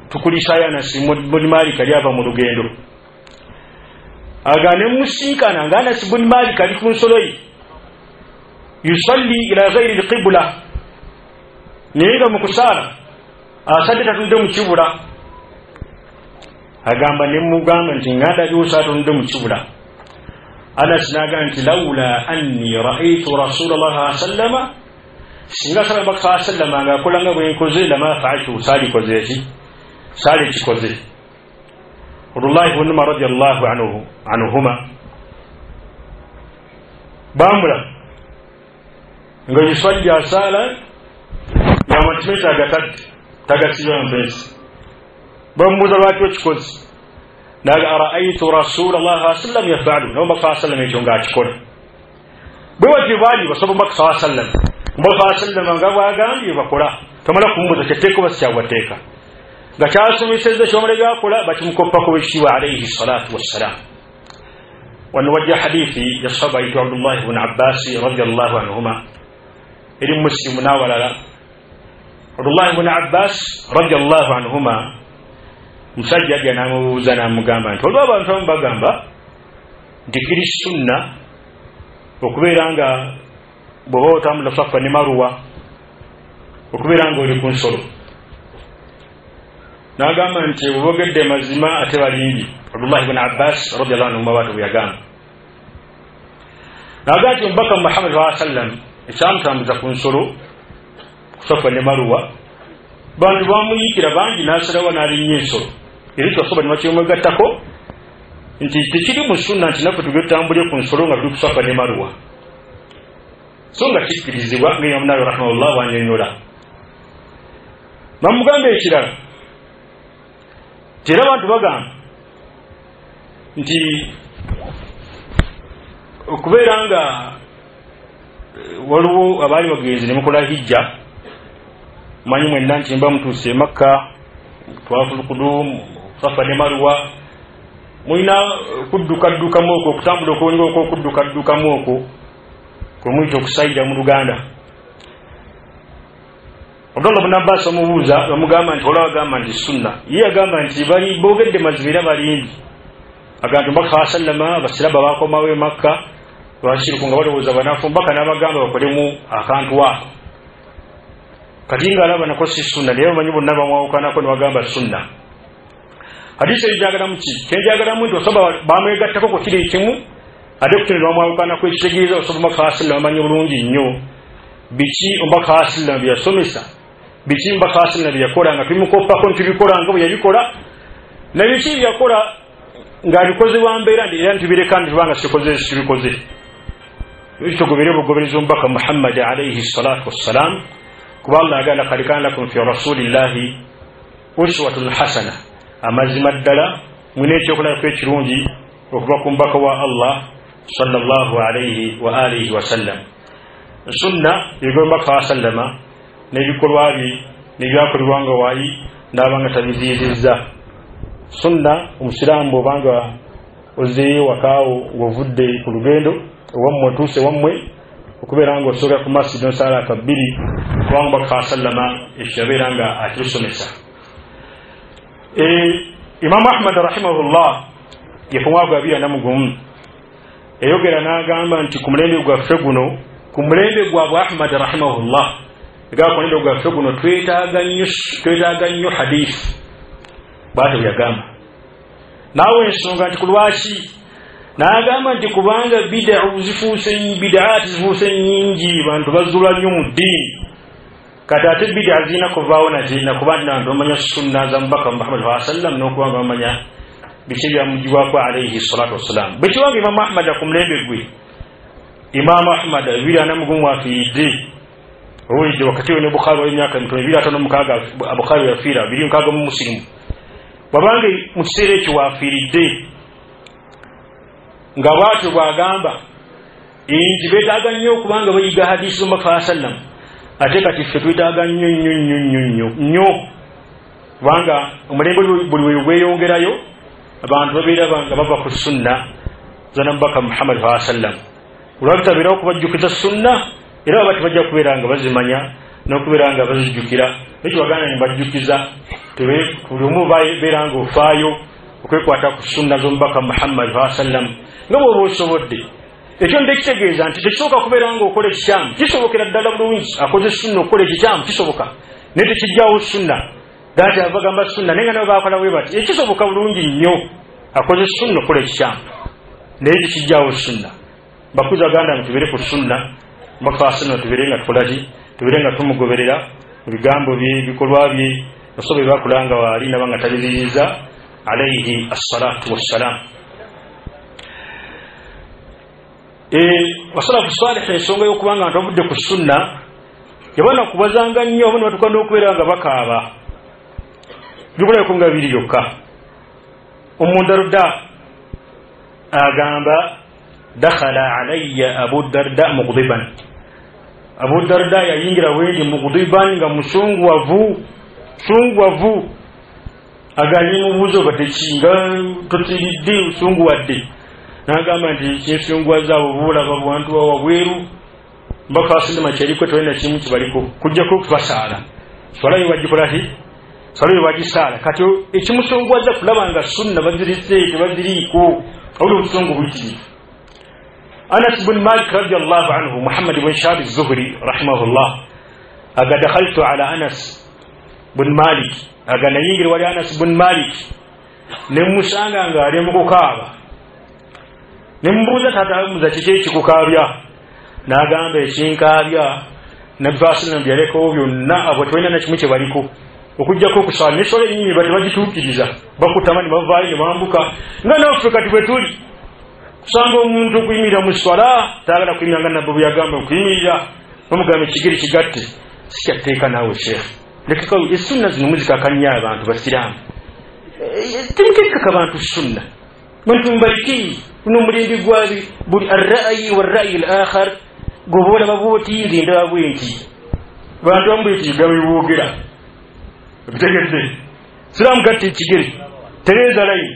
tukulisaayo Anas bin Malik ali ava mu lugendo aga ne musinkana nga Anas bin Malik ali ku nsolo ye yusalli ila ghairi alqibla Nenga mu kusala asadde tatunde mu kibula agamba ne mugamba nti nganda byusa tunde mu kibula. Anas naga nti laula anni ra'aytu Rasulullah sallallahu singa sallallahu sallam nga kulanga bwe nkoze lama fa'altu sali kozeki sali kikoze. Abdullah ibn Umar radiyallahu anhuma bamula nga yusajja sala ya matimeta agatatu tagasiyo mpesi bamuza lwaki kikoze naga ara'aytu Rasulullah sallallahu yaf'alu no baka sallam ekyo akikola bwe wati bali basobo baka sallam mbaka sallam nga bwagambye bakola tamala kumuza kyeteko basyawateeka nga kyasomeseza kyomulega akola bakimukoppako bwekitiibwa alayhi salatu wassalam. Wano wajja hadithi ya sahaba ayitibwa Abdullah ibn Abbas radiyallahu anhuma eri Muslimu n'awalala. Abdullah ibn Abbas radiyallahu anhuma musajja ajja n'amubuuza n'amugamba nti olwo abantu abamu bagamba nti kiri sunna okubeera nga bw'oba otambula Safa ne Marwa okubeera nga oli ku nsolo. N'agamba nti bw'ogedde mazima ate balimbi. Abdullah ibn Abbas radiyallahu anhu bw'atyo bwe yagamba. N'agamba nti omubaka Muhammad sallallahu alaihi wasallam ekyamutambuza ku nsolo ku Safa ne Marwa bantu bamuyiikira bangi n'asalawo n'alinnya ensolo. Era twasobola ne bakimwegattako nti tekiri mu sunna nti naffe tugetambulye ku nsolo nga tuli ku Safa ne Marwa. So nga kikkirizibwa nga Imam Nawawi rahimahullah bw'annyonnyola. Bamugamba ekirala era abantu bagamba nti okubeera nga waliwo abaali bagenzi ne mukola hijja manyi mwenna nti mba mutuuse Makka twafulukudu Safa ne Marwa mulina kuddukaddukamu okwo okutambula okwonga okwo okuddukaddukamu okwo kwemuyita okusayira mu Luganda. Abdullah ibn Abbas amubuuza bamugamba nti olaba agamba nti sunna ye agamba nti bali boogedde mazima era balimbi agamba mbaka sallama abasiraba bakomawo e Makka bashiriku nga balowooza banafu mbaka n'abagamba bakolemu akantu ako kati nga alaba nako si sunna naye bamanyi bonna bamwawukanako ne bagamba sunna. Hadisi ejagalamu ki kenjagalamu nti osoba bamwegattako ku kiri kimu ate kutini bamwawukanako ekitegeeza osoba mbaka sallama amanyi bulungi nnyo biki mbaka sallama byasomesa biki mbaka sallama byakola nga tubimukoppako ntibikola nga bwe yabikola na biki byakola ng'abikoze wambeera era ntibireka ntibanga sibikoze. Tugobere bugobereza omubaka Muhammad alayhi salatu wassalam kuba Allah agamba laqad kana lakum fi rasulillahi uswatun hasana amazima ddala mwine ekyokulabako ekirungi okuva ku mubaka wa Allah sallallahu alayhi wa alihi wasallam. Sunna yegomba ka sallama n'ebikolwa bye n'ebyakolebwanga waayi n'abanga tabiziyirizza. Sunna omusiraamu bw'obanga ozeeyo wakaawo ng'ovudde ku lugendo owammwe otuuse wammwe okubeera nga osobola ku masjid n'osala akabbiri kubanga baka sallama ekyabeera nga akilusomesa. Imamu Ahmad rahimahullah yefumwago 241 eyogera n'agamba nti ku mulembe gwaffe guno ku mulembe gwabwe Ahmad rahimahullah egaba ku mulembe gwaffe guno twetaaga nnyo hadisi bw'atyo byagamba. Naawe ensonga nti ku lwaki n'agamba nti kubanga bid'aati zifuuse nnyingi bantu bazuula nnyo mu ddiini kati ate bid'a zirina kuvaawo nazirina kuba nti nabantu bamanya sunna za mubaka Muhammad sallallahu alaihi wasallam n'okubanga bamanya biki byamugibwako alayhi salatu wassalam. Bwe kiwanga Imamu Ahmad ku mulembe gwe Imamu Ahmad 241 afiiridde owulidde wakati we ne Bukhari w'emyaka 256 Bukhari yafiira 256 mu Muslimu wabanga mu kiseera ekyo waafiiridde nga bwatyo bw'agamba nti beetaaga nnyo okubanga bayiga hadisi z'omubaka sallam ate kati ffe twetaaga nnyo kubanga omulembe buli we bweyongerayo abantu babeera nga bava ku sunna zana mubaka Muhammad sallam olwabitabeerawo okubajjukiza sunna era baba tibajja kubeera nga bazimanya n'okubeera nga bazijjukira ekyo baganda ne bajjukiza buli omu beera nga ofaayo okwekwata ku sunna z'omubaka Muhammad sallam nga bw'oba osobodde ekyo ndekitegeeza nti tekisoboka kubeera nga okola ekikyamu kisobokera ddala bulungi akoze sunna okukola ekikyamu kisoboka naye tekijjawo sunna dati abagamba sunna naye nga nabo bakola bwe bati ekisoboka bulungi nnyo akoze sunna okukola ekikyamu naye tekijjawo sunna bakuza baganda nti tubeere ku sunna mafasina tubeere nga tukolaki tubeere nga tumugoberera mu bigambo bye bikolwa bye nasobe bakulanga waali nabanga tabiziriza alayhi assalatu wassalam wasalafu salih ensonga y'okubanga nga tobudde ku sunna yabana kubazanga nnyo abo ne batukana okubeera nga bakaaba bikulabeko nga biri byokka omundaruda agamba dakhala alayya abu darda mughdiban abu darda yayingira wendi mughdiban nga musungwavu aganye mubuzo batekinga totiridde usunguwadde nagamba nti kyensungwaza abo bulaba bwantu wabweru mbaka asinde makyeriko tolina kimu kibaliko kujjako okubasaala swala yewagikolaki swala yewagisaala kati ekimusungwaza kulaba nga sunna bazirise tebaziriiko awuli obusungu buyitirivu Anas bin Malik radiyallahu anhu Muhammad bin Shahab az-Zuhri rahimahullah aga dakhaltu ala Anas bin Malik aga nayingira wali Anas bin Malik nemusanga nga ali mukukaaba nembuuza tatamuza kiki ekikukaabya n'agamba ekinkaabya nabasina byalekawo byonna abo tewalina na kimu kye baliko okujjako okusala nesola ennyini bati bagituukiriza bakutamani bavaayo ne bambuka nga naffe kati bwe tuli kusanga omuntu okuyimirira mu swala taagala kuyimirira nga nabwe bweyagamba okuyimirira bamugamba ekigere kigatte sikyatteeka naawe sheekhe lekekawo essunna zino muzikakanya abantu basiraamu temukekaka bantu sunna bantu mbaliki kuno mulindi gwabi buli arra'yi warra'yi al-akhar gobola babutinze ndaba bwenti bantu bambweti gabiboogera bitegedde siraamu gatte ekigere tereza layi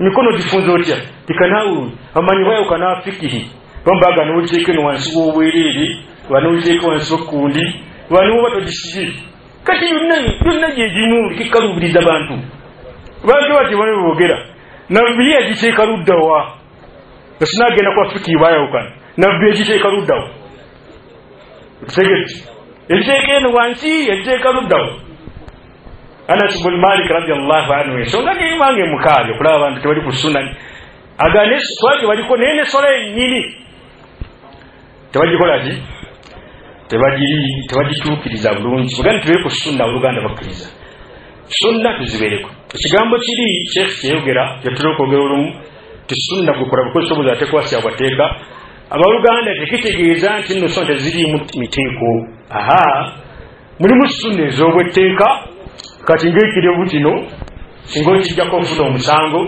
mikono gifunze otya tikanawu amanyi wayo kana fikihi bambaga n'oliteeke no wansi w'obwereere banoliteeke wansi w'ekkundi baniwo batogisibe kati yonna gyegimu kikalubiriza bantu bantu bati bane boogera nabbi yagiteeka luddawa esinagenda kwa fikihi bayawukana nabbi yagiteeka luddawa tegedde yagiteeka eno wansi yagiteeka luddawa Anas bin Malik radiyallahu anhu ensonga geyimange mukaabe okulaba abantu tebali ku sunna agane swali baliko nene sola ennyini tebagikola ki tebagituukiriza bulungi bagandi tubere ku sunna oluganda bakkiriza sunna tuzibereko ekigambo kiri Sheikh kyeyogera yatera okwogera olumu ti sunna gwekola bukosoboza ate kwasya bwateeka abaluganda tekitegeeza nti nno sunna teziriimu miteeko mulimu sunna ez'obwetteeka kati ng'ekirevu kino singa okijjako ofuna omusango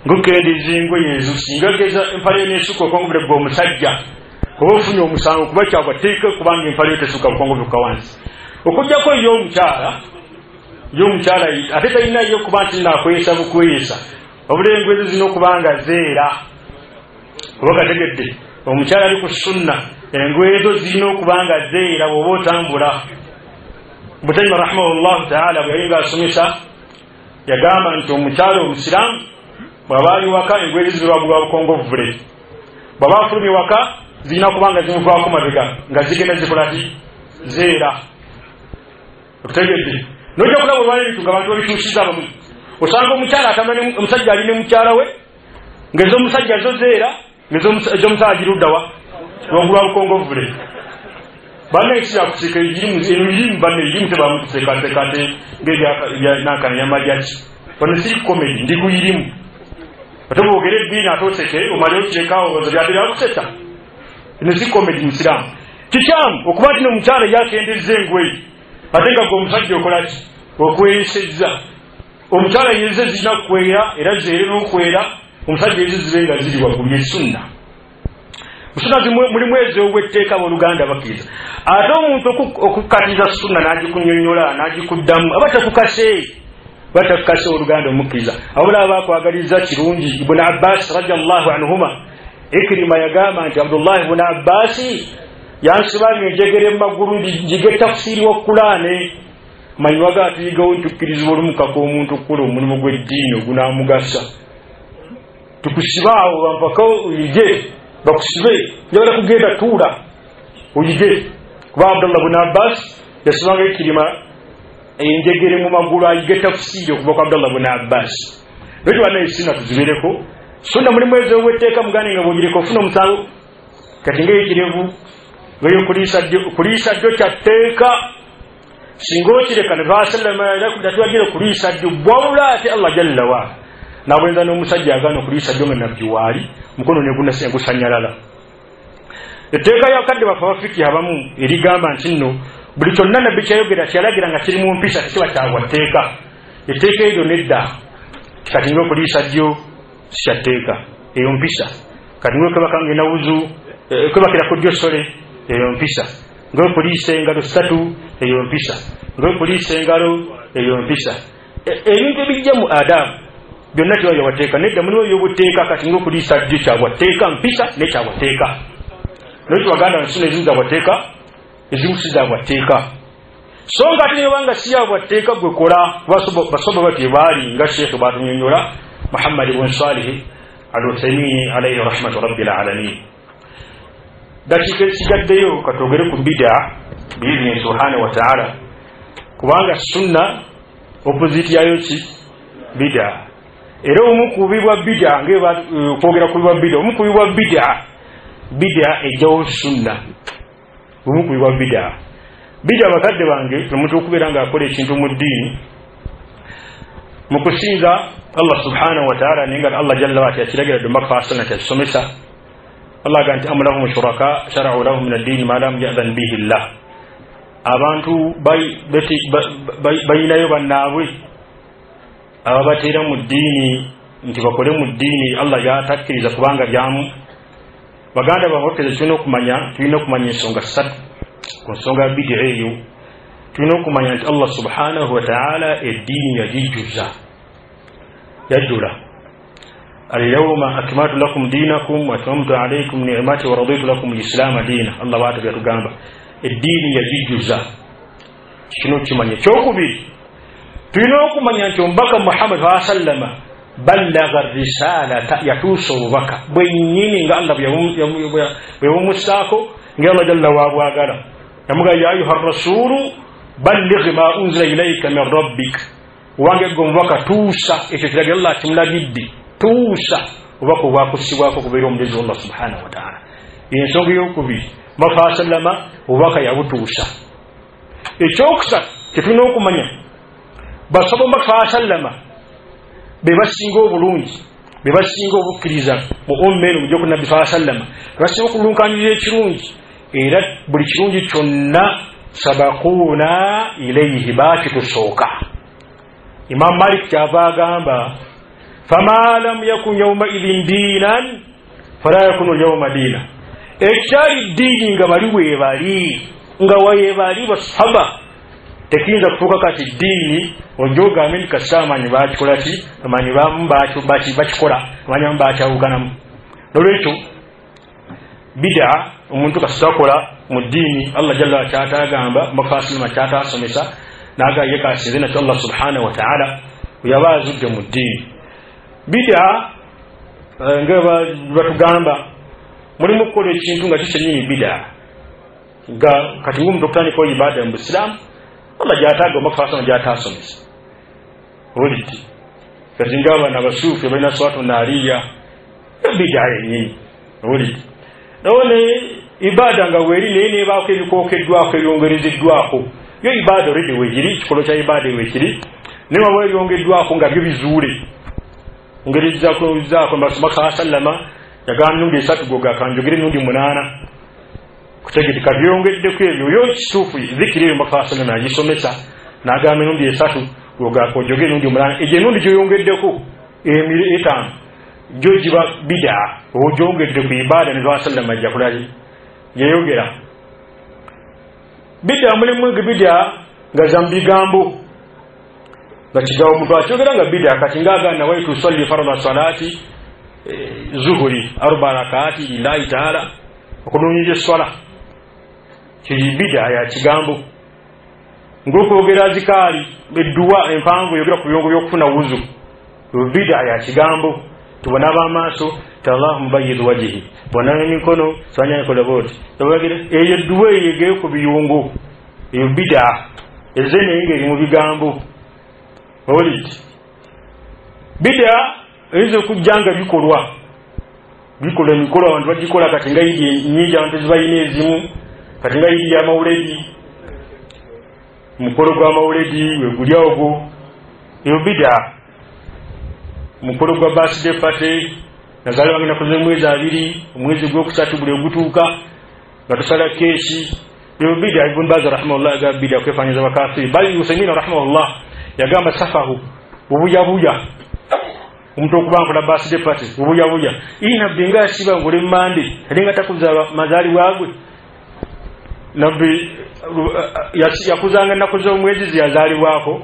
ng'okeredeza engoye ezo singa geza empale n'esukka okwangubire gwe omusajja oba ofunye omusango kuba kyabwateeka kubanga empale tesukka okwangubirka wansi okujjako y'omukyala ate talinayo okuba nti naakweyesa bukweyesa obula engoye ezo zina okuba nga zeera oba kategedde omukyala ali ku sunna engoye ezo zirina okuba nga zeera bw'oba otambula Mutayima rahimahullahu ta'ala bwe yali asomesa yagamba nti omukyala omusiraamu bw'aba ali waka engoye zibagulwa bukongovvule bw'aba afulumye waka zirina kubanga zimuvaako mabega nga zigenda zikola ti zeera okutegedde nojja kulaba olwala ebintu nga abantu babituusiza abamu osanga omukyala atambula omusajja ali ne mukyala we ng'ez'omusajja zo zeera ng'ez'omukyala giruddawa lwagulwa bukongovvule bana ekira kuseka irimu bana irimu tebamutekate ng'ebyanakana yamajaki bano siri komedi ndi kuyirimu ate bwogera eddiini ate oseke omale okirekawo ozo byabera kuseta eno si komedi musiraamu kikyamu okuba nti nomukyala yakendezza engoye ate nga gwe omusajja okolaki okweyesezza omukyala yeze zirina kukwera era zeere n'okwera omusajja yeze zibe nga ziri waggulu yesunna sunna mulimu ez'obwetteeka abooluganda bakkiriza ate omuntu okukatiza sunna n'agikunyonnyola n'agikuddamu aba takukase oluganda omukkiriza abula abakwagaliza kirungi Ibn Abbas radiyallahu anhuma Ikrima yagamba nti Abdullah ibn Abbas yansibanga enjegere mu magulu njige tafsiri wa Qur'ani manyiwaga atuyigawo ntukkiriza olumukako omuntu okukola omulimu gw'eddiini ogunaamugasa tukusibaawo bampaka oyige bakusibe njagala kugenda tuula oyige kuba Abdullah ibn Abbas yasibanga ekirima enjegere mu magulu ayige tafsiri okuva ku Abdullah ibn Abbas lwaki bana esina tuzibereko sunna mulimu ezo weteeka mugane nga bwogireko ofuna omusango kati ng'ekirevu ngayo kuliisa jjo kyatteeka singa okireka ne baasallama yakudatuwagire kuliisa jjo bwawula ate Allah jalla wa nabwenza n'omusajja agaana okuliisa jjo nga nabbi waali mukono ne gusanyalala etteeka yakadde bafa bafiki abamu erigamba nti nno buli kyonna nabbi kyayogera kyalagira nga kiri mu mpisa tekiba kyagwa tteeka etteeka eryo nedda kati ng'okuliisa jjo sikyatteeka eyo mpisa kati ng'okwebakanga enawuzu kwebakira ku jjo sole eyo mpisa ng'okuliisa engalo ssatu eyo mpisa ng'okuliisa engalo eyo mpisa ebintu ebijja mu adabu byonna tebabya wateeka nedda mulimu ebyobuteeka kati ng'okuliisa jjo kyagwateeka mpisa nekyagwateeka naye tubaganda nsuna ezimu zabwateeka ezimu si zabwateeka so nga ate nebanga si yabwateeka gwekola basoba batyo baali nga sheekhe batunyonyola Muhammad ibn Salih al-Uthaymeen alayhi rahmatu rabbil alamin dakika ekigaddeyo katwogere ku bid'a biidhni subhanahu wa ta'ala kubanga sunna opposite yayo ki bid'a era omukubibwa bid'a kwogera kubibwa bid'a omukubibwa bid'a ejjawo sunna omukubibwa bid'a bakadde bange omuntu okubeera nga akola ekintu mu ddiini mu kusinza Allah subhanahu wa ta'ala nenga Allah jalla wa ta'ala yakiragira ddu makfasana kyakisomesa Allah ganti amulahum shuraka shara'u lahum min ad-din ma lam ya'zan bihi Allah abantu bayinayo bannaabwe ababateera mu ddiini nti bakole mu ddiini Allah yatakkiriza kubanga byamu baganda babokeze tulina okumanya ensonga ssatu ku nsonga ya bid'a eyo tulina okumanya nti Allah subhanahu wa ta'ala eddiini yajjula al-yawma akmaltu lakum dinakum wa atmamtu alaykum ni'mati wa raditu lakum al-islam diina Allah waatu byatugamba eddiini yajijjuza kino kimanye kyokubiri tulina okumanya nti omubaka Muhammad sallama ballaga risalata yatuusa obubaka bwennyini nga Allah bwebumusaako nga Allah jalla waabwagala yamuga ya ayuha rasulu balligh ma unzila ilayka min rabbik wange gwe omubaka tuusa ekyo kiragiro Allah kimulagidde tuusa obubaka obwakusibwako kubeera omulezi wa Allah subhanahu wa ta'ala ensonga eyokubiri Muhammad sallama obubaka yabutuusa ekyokusatu kyetulina okumanya basaba Muhammad sallama bebasinga obulungi bebasinga obukkiriza mu ummeeno mujja ku nabbi sallama bebasinga okulunkaniriza ekirungi era buli kirungi kyonna sabakuuna ilayhi bakitusooka Imam Malik kyava agamba fama lam yakun yawma idhin diinan fala yakunu yawma diina ekyali ddiini nga bali weebali nga weebali basaba tekiyinza kutuuka kati ddiini ojogambe nti kasaamanyi bakikola ki amanyi bamu bakikola amanyamu bakyawukanamu nolwekyo bid'a omuntu kasitakola mu ddiini Allah jalla kyatagamba makasilima kyatasomesa naga yekasinze nakyo Allah subhanahu wa ta'ala yaba azudde mu ddiini bid'a nga batugamba mulimu kukola ekintu nga kikyennyini bid'a nga kati ng'omuntu okutandikawo ibada mu Busiraamu Allah gyataga omakfasana gyatasomesa oliti kati ng'abaana abasuufi balina swatu naaliya bid'a yennyini oliti none ibada nga weeri naye neebaako ebikookeddwako ebyongerezeddwako yo ibada already weekiri kikolo kya ibada weekiri naye waba ebyongeddwako nga byo bizuule ngerizaako Muhammad sallama yagamba emirundi 3 gogakanjogera emirundi 8 kutegetika byongeddeko ebyo yo kituufu zikiri eyo Muhammad sallama yagisomesa n'agamba emirundi 3 gogakonjogera emirundi 8 egyo emirundi gyoyongeddeko 5 gyo giba bid'a ogyongedde ku ibada ne sallama ajja kulali yeyogera bid'a mulimu bid'a nga zambigambo nga kigawo omuntu akyogera nga bid'a kati ng'agaana waitu usalli farda salati zuhuri 4 rakati lillahi ta'ala okudunyija eswala kiri bid'a ya kigambo ng'okwogera zikaali edduwa empanvu yogera ku biyongo by'okufuna wuzu bid'a ya kigambo tubona abamaaso tallahu mubayyid wajhi bona emikono sanya kola boti tabagira eyo duwe yegeye ku biyungu eyo bid'a ezene ngeri mu bigambo oliti bid'a ezo kujanga bikolwa mikolo abantu bagikola kati nga yidi nyingi abantu zibayine ezimu kati nga yidi ya mauledi mukolo gwa mauledi wegulya ogwo eyo bid'a mukolo gwa birthday party nazali wangina kuze mwezi 2 omwezi gwokusatu bule gutuuka nga tusala keshi eyo bid'a ibn Baz rahimahullah ga bid'a kwefanyiza bakafiri bali Usaymin rahimahullah yagamba safahu ubuya omuntu okubankula birthday party ubuya nabbi nga asiba ngole mmande alinga takuza mazali wagwe nabbi yakuzanga nakuza omwezi ziyazalibwako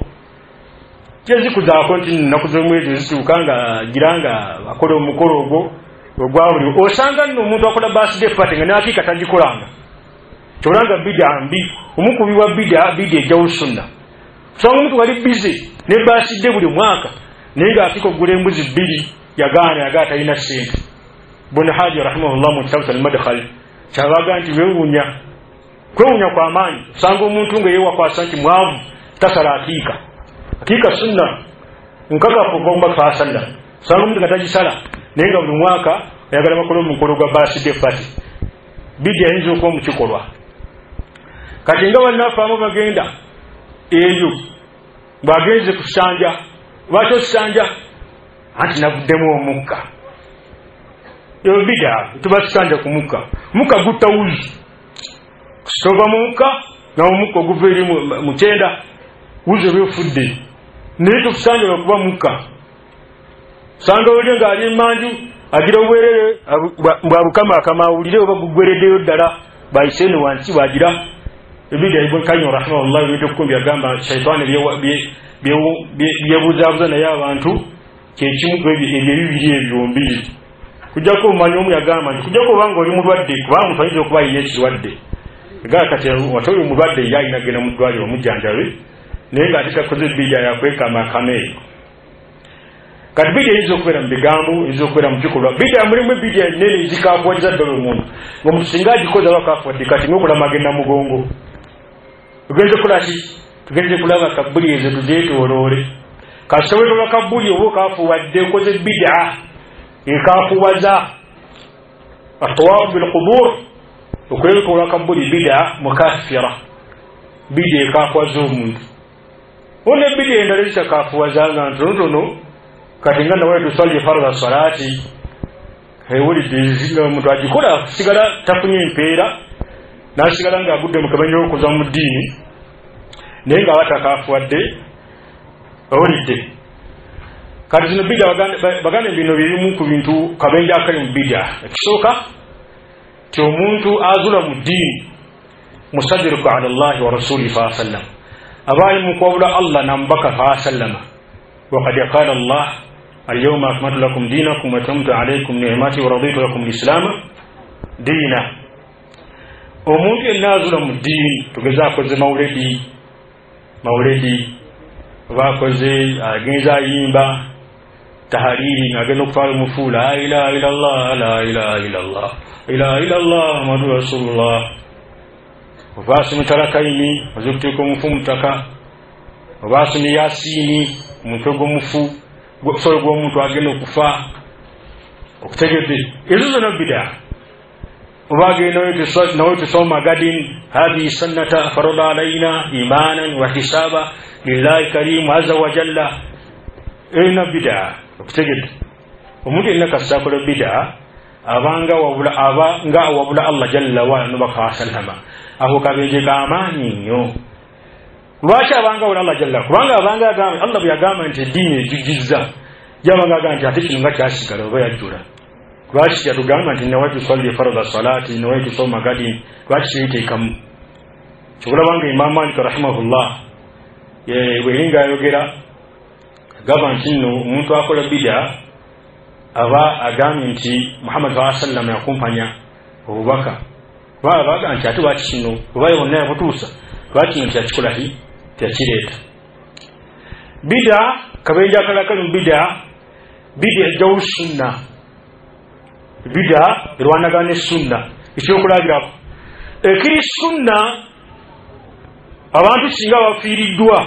kyezikuzaako nti nakuza omwezi zitukanga giranga akola omukolo ogwo ogwabuli osanga nno omuntu akola birthday party nga nakiika tagikolanga kyolanga bid'a mbi omukubi wa bid'a ejjawo sunna kusanga omuntu wali busy ne birthday buli mwaka naye ngaakika okugula embuzi 2 yagaana talina sente Ibn Hajar rahimahullah mu kitabu al-Madkhal kyabaga nti kwewunya kwa maanyi usanga omuntu nga yewakwasa nti mwavu tasala akika sunna nkaka kugomba fasalla usanga omuntu nga tagisala naye nga buli mwaka ayagala bakola omukolo gwa birthday party bid'a ayinza okuba mu kikolwa kati nga bannafaamu bagenda eyo bwagenze kusanja lwaki osanja anti navuddemu omukka eyo bid'a tubasanja ku mukka gutta wuzi kusitova mu mukka n'omukka oguva eri mu kyenda wuzi olwefudde naye tukusanja lwakuba mukka sanga oli nga ali emanju agira obwerere bwabukama akamawulire oba gugwereddeyo ddala bayiseene wansi wagira ebid'a Ibn Qayyim rahimahullah wetokukumbi agamba shaitani byebuzabuza naye abantu kyekimu ebibiri ebyombiri kujjako omumanyi omu yagamba nti kujjako obanga oli mulwadde kubanga omuntu ayinza okuba ayina ekirwadde egala kati watoli omulwadde ye ayina genda mu ddwaliro omujjanjabe naye ng'ate takoze bid'a yakwekama akameeyo kati bid'a eyinza okubeera mu bigambo eyinza okubeera mu kikolwa bid'a mulimu bid'a ennene ezikafuwaliza ddala omuntu ng'omuntu singa agikoze aba kafuwadde kati ng'okulama agenda mugongo tugenze kulaki tugenze kulaba kabuli ezo tuzeetooloole kasobetola kabuli oba okafuwadde okoze bid'a ekafuwaza atawaafu bilqubur okulebetola kabuli bid'a mukafira bid'a ekafuwaza omuntu one bid'a endala ezitakafuwazanga ntonotono kati nga nawe tusali farda salati hewulidde ezinga omuntu agikola sigala tafunye empeera nasigala ng'agudde mu kabenje okuza mu ddiini naye nga batakafuwadde owulidde kati zino bid'a bagane bino byebimu ku bintu kabenje akali mu bid'a ekisooka ti omuntu azula mu ddiini musadiruku ala llahi wa rasuli fa sallam abaali mu kwawula Allah namubaka fa sallama وقد قال الله اليوم أكملت لكم دينكم وأتممت عليكم نعمتي ورضيت لكم الإسلام دينا omuntu enazula mu ddiini tugeza akoze mawuledi bakoze agenza ayimba tahariri ngagenda okutwala omufu la ilaha illallah la ilaha illallah ilaha illallah muhammadu rasulullah obaasi mutalakaini oze kuteeka omufu mutaka obaasi ne yasiini omutwe gw'omufu gw'okusolo gw'omuntu agenda okufa okutegedde ezo zonna bid'a وباقي نويت صوم غد هذه السنة فرض علينا إيمانا واحتسابا لله كريم عز وجل إن بدعة بتجد وممكن إنك استقبل بدعة أبانغا وبلا الله جل وعلا نبقى سلما أهو كبيجي كاماني يو lwaki abanga wala Allah jalla kubanga abanga agamba Allah byagamba nti dini ejigiza jabanga agamba nti ate kino nga kyasigala oba yajjula lwaki yatugamba nti nawaitu salli farda salati nawaitu soma gadi lwaki kiyiteekamu kyokulabanga Imam Malik rahimahullah bweringa ayogera agamba nti nno omuntu akola bid'a aba agambye nti Muhammad sallallahu alaihi wasallam yakumpanya obubaka baba baga nti ate lwaki kino oba yonna yakutuusa lwaki kino kyakikola teyakireeta bid'a kabenja akalakali mu bid'a bid'a jawu sunna bid'a irwanagane sunna ekyokulabirako ekiri sunna abantu singa bafiiriddwa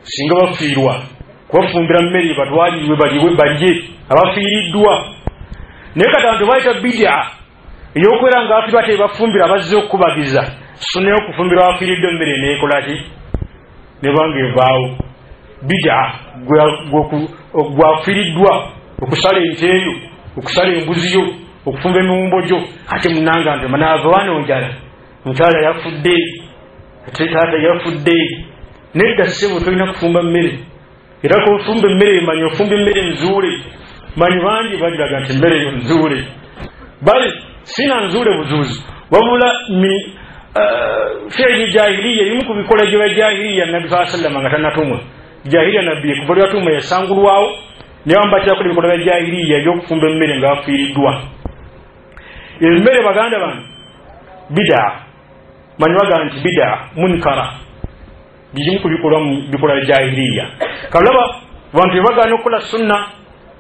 singa bafiirwa kubafumbira mmere batwalirwe balye abafiiriddwa naye kati abantu bayita bid'a eyokwera nga afiirwa tebafumbira bazze okukubagiza sunna y'okufumbira abafiiridde emmere neekolaki nebanga evaawo bid'a gwafiiriddwa okusala enteeyo okusala embuziyo okufumba emiwumbo gyo ate munanga nti manaava wanonjala mukyala yafudde ate taata yafudde nedda ssebo tolina kufumba mmere era kofumba emmere manyi ofumba emmere nzuule manyi bangi bagiraga nti emmere eyo nzuule bali sina nzuule buzuuzi wabula fi'li jahiliya yimu ku bikola gye bajahiliya nabbi saa sallama nga tannatumwa jahiliya nabbi kuva lwatumwa yasangulwawo naye wambatira bikola bya jahiliya ebyokufumba emmere nga bafiiriddwa emmere baganda bange bid'a manyi baga nti bid'a munkara bigimu ku bikola bya jahiliya kalaba bantu bebagaana okukola sunna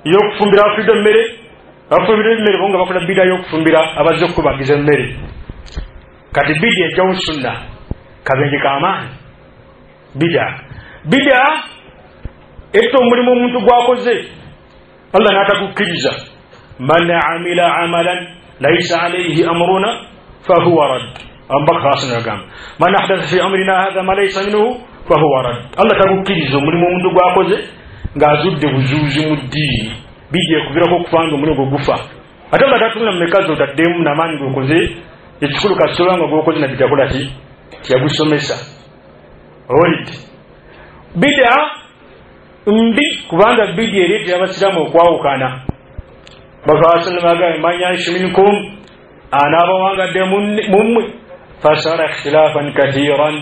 ey'okufumbira abafiiriddwa emmere abafumbira emmere bonga bakola bid'a y'okufumbira abazze okukubagiza emmere kati bid'a ejawu sunna kabenje k'amaanyi bid'a etta omulimu omuntu gwakoze Allah n'atagukkiriza man amila amalan laysa alayhi amruna fahuwa rad ambaka hasana gamba man ahdatha fi amrina hadha ma laysa minhu fahuwa rad Allah tagukkiriza omulimu omuntu gwakoze ng'azudde buzuuzi mu ddiini bid'a ekubirako okufanga omulimu gwe gufa ate Allah tatumira mu mekazi otaddemu n'amaanyi gwekoze ekikulu kasobola nga gwokoze na kitakola ki kyagusomesa olidde bid'a mbi kubanga bid'a ereetera abasiraamu okwawukana bakawasalamu man yaishu minkum anaabawangadde mummwe fasara ikhtilafan kathiran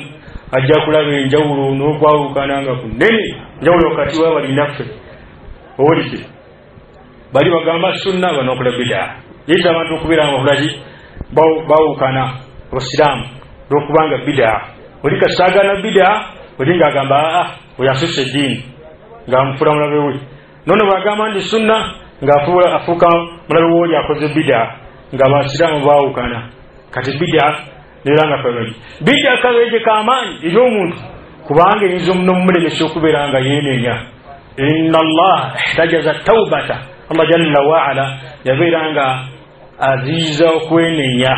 ajja kulaba enjawulo n'okwawukana nga kunene njawulo kati wa balinaffe olidde bali bagamba sunna banookola bid'a yita abantu okubeera nga bakolaki bawukana abasiraamu lwokubanga bid'a oli kasaagana bid'a oli ng'agamba oyasusa eddiini ng'amufuula mulabe we nono bagamba ndi sunna ng'afuuka mulabe we oli akoze bid'a ng'abasiraamu bawukana kati bid'a neera nga kabeji bid'a kabeje k'amaanyi eri omuntu kubanga eyinza n'omulemesa okubeera nga yeenenya inna allaha ihtajaza tawbata Allah jalla waala yabeera nga aziza okwenenya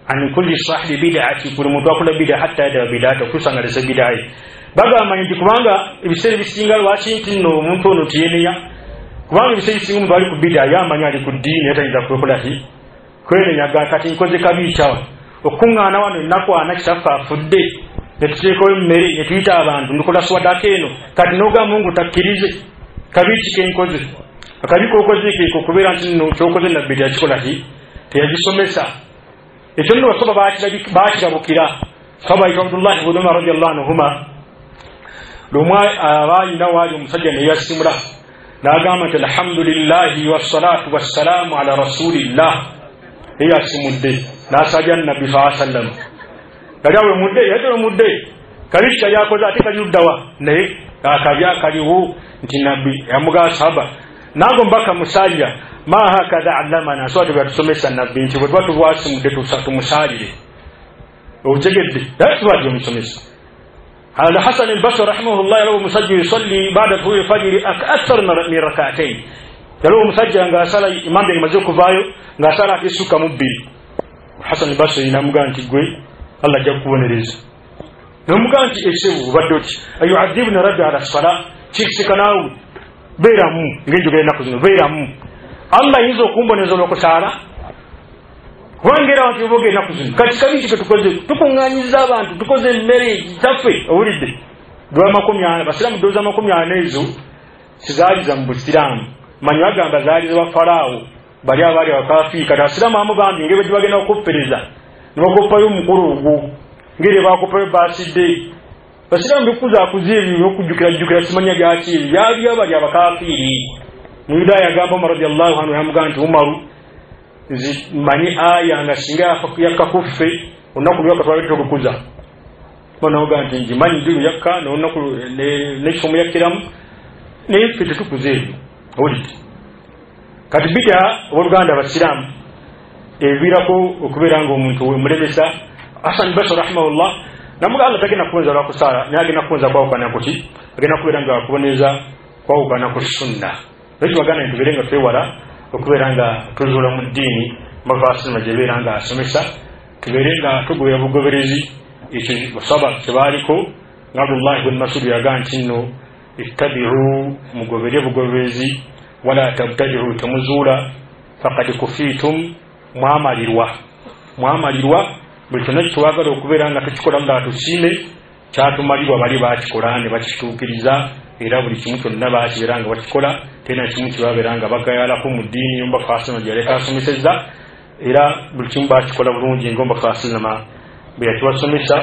an kulli sahibi bid'ati kuli muntu akola bid'a hatta yada bid'ata kusangalisa bid'a bagamba nti kubanga ebiseera bisinga lwaki nti nno omuntu ono tiyenenya kubanga ebiseera bisinga omuntu ali ku bid'a yamanya ali ku ddiini yatayinza kwekola ki kwenenya kati nkoze kabi kyawa okuŋŋaana wano ennaku ana kitaffe afudde netuteekawo emmere netuyita abantu ndikola swadaka eno kati n'ogamba ngu takkirize kabi kikenkoze akabi kokoze keeko okubeera nti nno kyokoze nabbi yakikola ki teyagisomesa ekyo nno basoba baakirabukira sabaita Abdullahi ibn Umar radiyallahu anhuma lumwe abaayina waali omusajja neyasimula n'agamba nti alhamdulillahi wassalatu wassalamu ala rasulillah eyasimudde n'asajja nabbi saa sallam kali awe mudde yatero mudde kali kya yakoze ate kaliuddawa naye akabi akaliwo nti nabbi yamugaa sahaba nango mbaka musajja ma hakadha allamana swatu batusomesa nabbi nti bwe tubwasimudde tumusaalire otegedde datubadde omusomesa على حسن البصري رحمه الله لو مسجل يصلي بعد طلوع الفجر أكثر من ركعتين لو مسجل nga sala imam de mazo kuvayo nga sala kisuka mubiri Hasan al-Basri namuganti gwe Allah jakubonereza namuganti esebu badoti ayu adibna rabbi ala sala chisikanawu beramu ngenjoge nakuzino beramu Allah yizo kumboneza lokosala wangera wantu boge nakuzino kati kabiki tukoze tukunganyiza abantu tukoze mmere tafe owulidde dwa makumi ana basiramu doza makumi ana ezo sizali za mbusiramu manyi bagamba zaali za farao bali abali abakafiika tasiramu amu bambi ngebe bagenda okuppereza nibakopayo omukulu ogwo ngere bakopayo basidde basiramu bikuza akuzibi okujjukira simanya byaki yali abali abakafiiri mwida yagamba Umar radiyallahu anhu yamuganti Umaru mani aya nga singa yakakuffe onaku lwa katwale tokukuza bana oganti njimanyi ndiru yakka onaku ne kisomo yakiramu naye ffe tetukuze ebyo owulidde kati bid'a obooluganda abasiraamu ebivirako okubeera ng'omuntu wemulemesa Hasan Basri rahimahullah namuga Allah tagenda kuwonza lwakusaala naye agenda kuwonza kwawukana ku ki agenda kubeera nga akuboneza kwawukana ku sunna ekyo baganda nitubeere nga twewala okubeera nga tuzuula mu ddiini mavaasilima gyebeera nga asomesa tubeere nga tugoya bugoberezi ekyo basaba kyebaaliko nga Abdullah ibn Mas'ud yagaa nti nno ittabi'u mugoberye bugoberezi wala tabtadi'u temuzuula faqad kufiitum mwamalirwa buli kyonna kitwagala okubeera nga tukikola nga tusiime kyatumalirwa bali bakikola ne bakituukiriza era buli kimu kyonna bakibeera nga bakikola tena kimu kyebabeera nga bagayalako mu ddiini yomba Faasima gye yaleka asomesezza era buli kimu bakikola bulungi ng'omba Faasima bwe yakibasomesa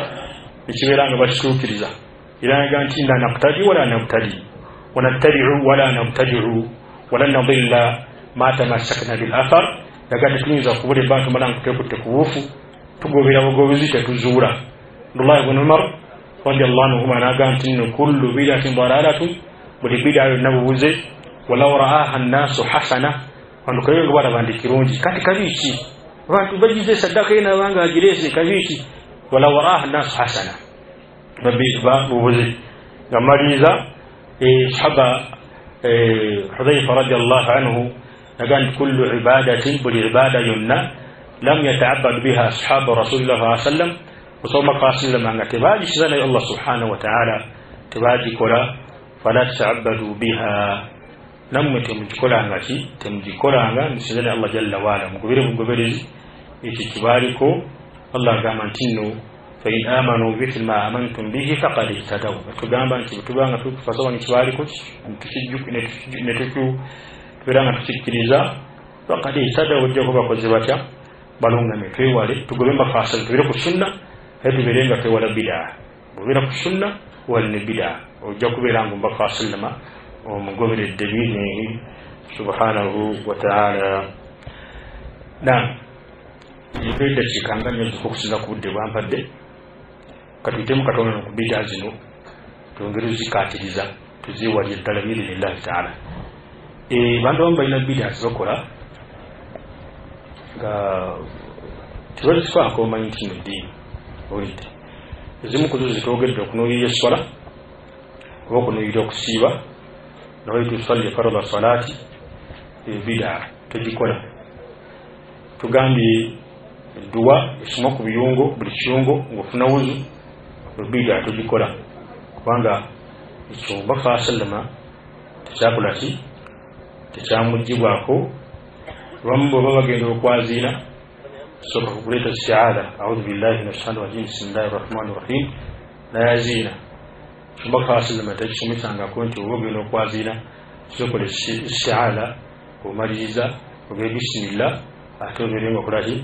ekibeera nga bakituukiriza era yaga nti nna naqtadi wala nabtadi wanattabi'u wala nabtadi'u wala nadilla ma tamassakna bil athar yaga tetuyinza kubula ebbantu mala nkuteekutte ku buufu tugobera bugobezi tetuzuula Abdullah ibn Umar radiyallahu anhuma naga nti nno kullu bid'atin dalalatun buli bid'a yonna bubuze walaw ra'aha an-nasu hasana abantu kayo nga balaba ndi kirungi kati kabiki abantu bagize saddaka ena banga agirese kabiki walaw ra'aha an-nasu hasana babba bubuze ngamaliza sahaba Hudhayfa radiyallahu anhu naga nti kullu ibadatin buli ibada yonna lam yata'abbad biha ashabu rasulillah sallallahu alaihi wasallam usoma qasilama nga tebagisiza naye Allah subhanahu wa ta'ala tebagikola fala ta'abbadu biha namwe temugikolanga ki temugikolanga musizane Allah jalla waala mugubire mugoberezi ekyo kibaliko Allah agamba nti nno fa in amanu bimithli ma amantum bihi faqad ihtadaw tugamba nti tubanga tukufasoba nikibaliko tubeera nga tukikkiriza faqad ihtadaw ojja kuba bakoze batya balungame twewale tugobe mafasal tubeere ku sunna tubeere nga twewala bid'a bubeera ku sunna walne bid'a ojja kubeera nga mbafasilama omugoberedde biidnihi subhanahu wa ta'ala nam ebedda kikanga nnyo okusinza ku budde bwampadde katuyitemu katono ku bid'a zino twongere zikaatiriza tuziwalye ddala biidhnillahi ta'ala bantu abamu balina bid'a zibakola nga tibalifaako omanyi nti noddiini olidde ezimu kuzo zitwogedde okunuulira essola oba okunuulira okusiiba nawaitu tusalli farada salaati bid'a tugikola tugambye edduwa esoma ku biyungo buli kiyungo ng'ofuna wuzu bid'a tugikola kubanga ekyo Muhammad sallama tekyakola ki tekyamugibwako abamu bw'oba bagenda okwaziina soka kuleeta isti'aadha a'udhu billahi minash shaitani rajim bismillahir rahmanir rahim nayaziina Muhammad sallama tekisomesangako nti oba ogenda okwaziina sokola isti'aadha omaliriza ogere bisimillah ate obeere nga okolaki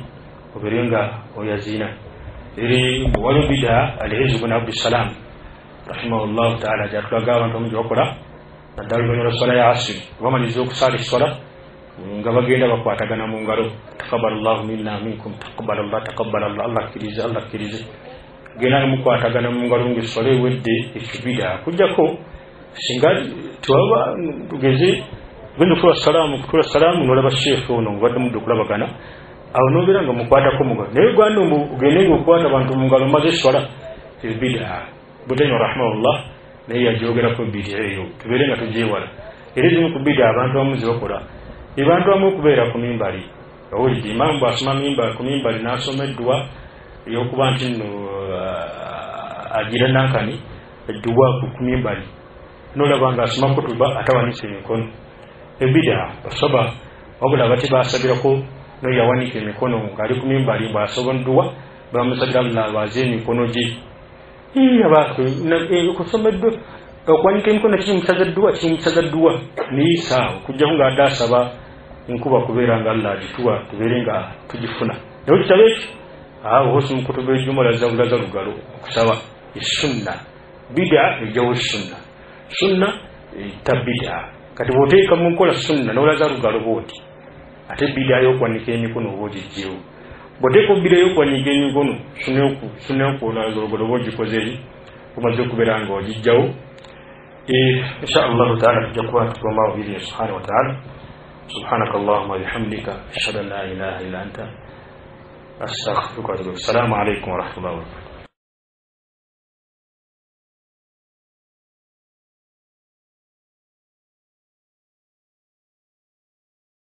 obeere nga oyaziina eri waliwo bid'a Al-Izz ibn Abdussalam rahimahullahu ta'ala gyatulaga abantu omu gyebakola naddala oluvannyuma lwa swala ya asiri bamaliriza okusaala essola nga bagenda bakwatagana mu ngalo taqabbalallahu minna minkum taqabbalallah Allah akkirize genda nga mukwatagana mu ngalo ng'essola ewedde ekibida kujjako singa twaba tugeze genda kutula salaamu n'olaba sheekhe ono ngubadde mudde okulabagana awo n'obeera nga mukwatako mu ngalo naye gwanda ogende ng'okwata abantu mu ngalo maze essola ebida Butaino rahimahullah naye yagyogerako bid'a eyo tubeere nga tugyewala era ezimu ku bid'a abantu abamu zibakola abantu abamu okubeera ku mimbali owulidde imaamu bw'asoma ku mimbali n'asoma edduwa ey'okuba nti nno agira nankani edduwa ku mimbali n'olaba nga asoma kutuba atawanise emikono ebid'a basaba wabula bati baasabirako n'oyo yawanika emikono ng'ali ku mimbali bw'asoma edduwa bamusabira Allah lwaze emikono gye kusomedde okwanika emikono kimusazaddwa niisaawo kujjaku nga adde asaba enkuba kubeera nga Allah agituwa tubeere nga tugifuna naye kitabo ekyo awo hosi mukutuba ejjuma lazabulaza lugalo okusaba esunna bid'a ejjawo sunna ta bid'a kati bw'oteeka mu nkola sunna n'olaza lugalo bw'oti ate bid'a y'okwanika emikono oba ogijjewo bw'oteeka bid'a y'okwanika emikono sunna y'okwolaza olugalo oba ogikoze eri omaze okubeera nga ogijjawo insha Allah taala tutakuwa tukiomba ili subhanahu wa ta'ala subhanakallahumma wa bihamdika ashhadu an la ilaha illa anta astaghfiruka wa atubu ilaik. Assalamu alaykum wa rahmatullahi wa barakatuh.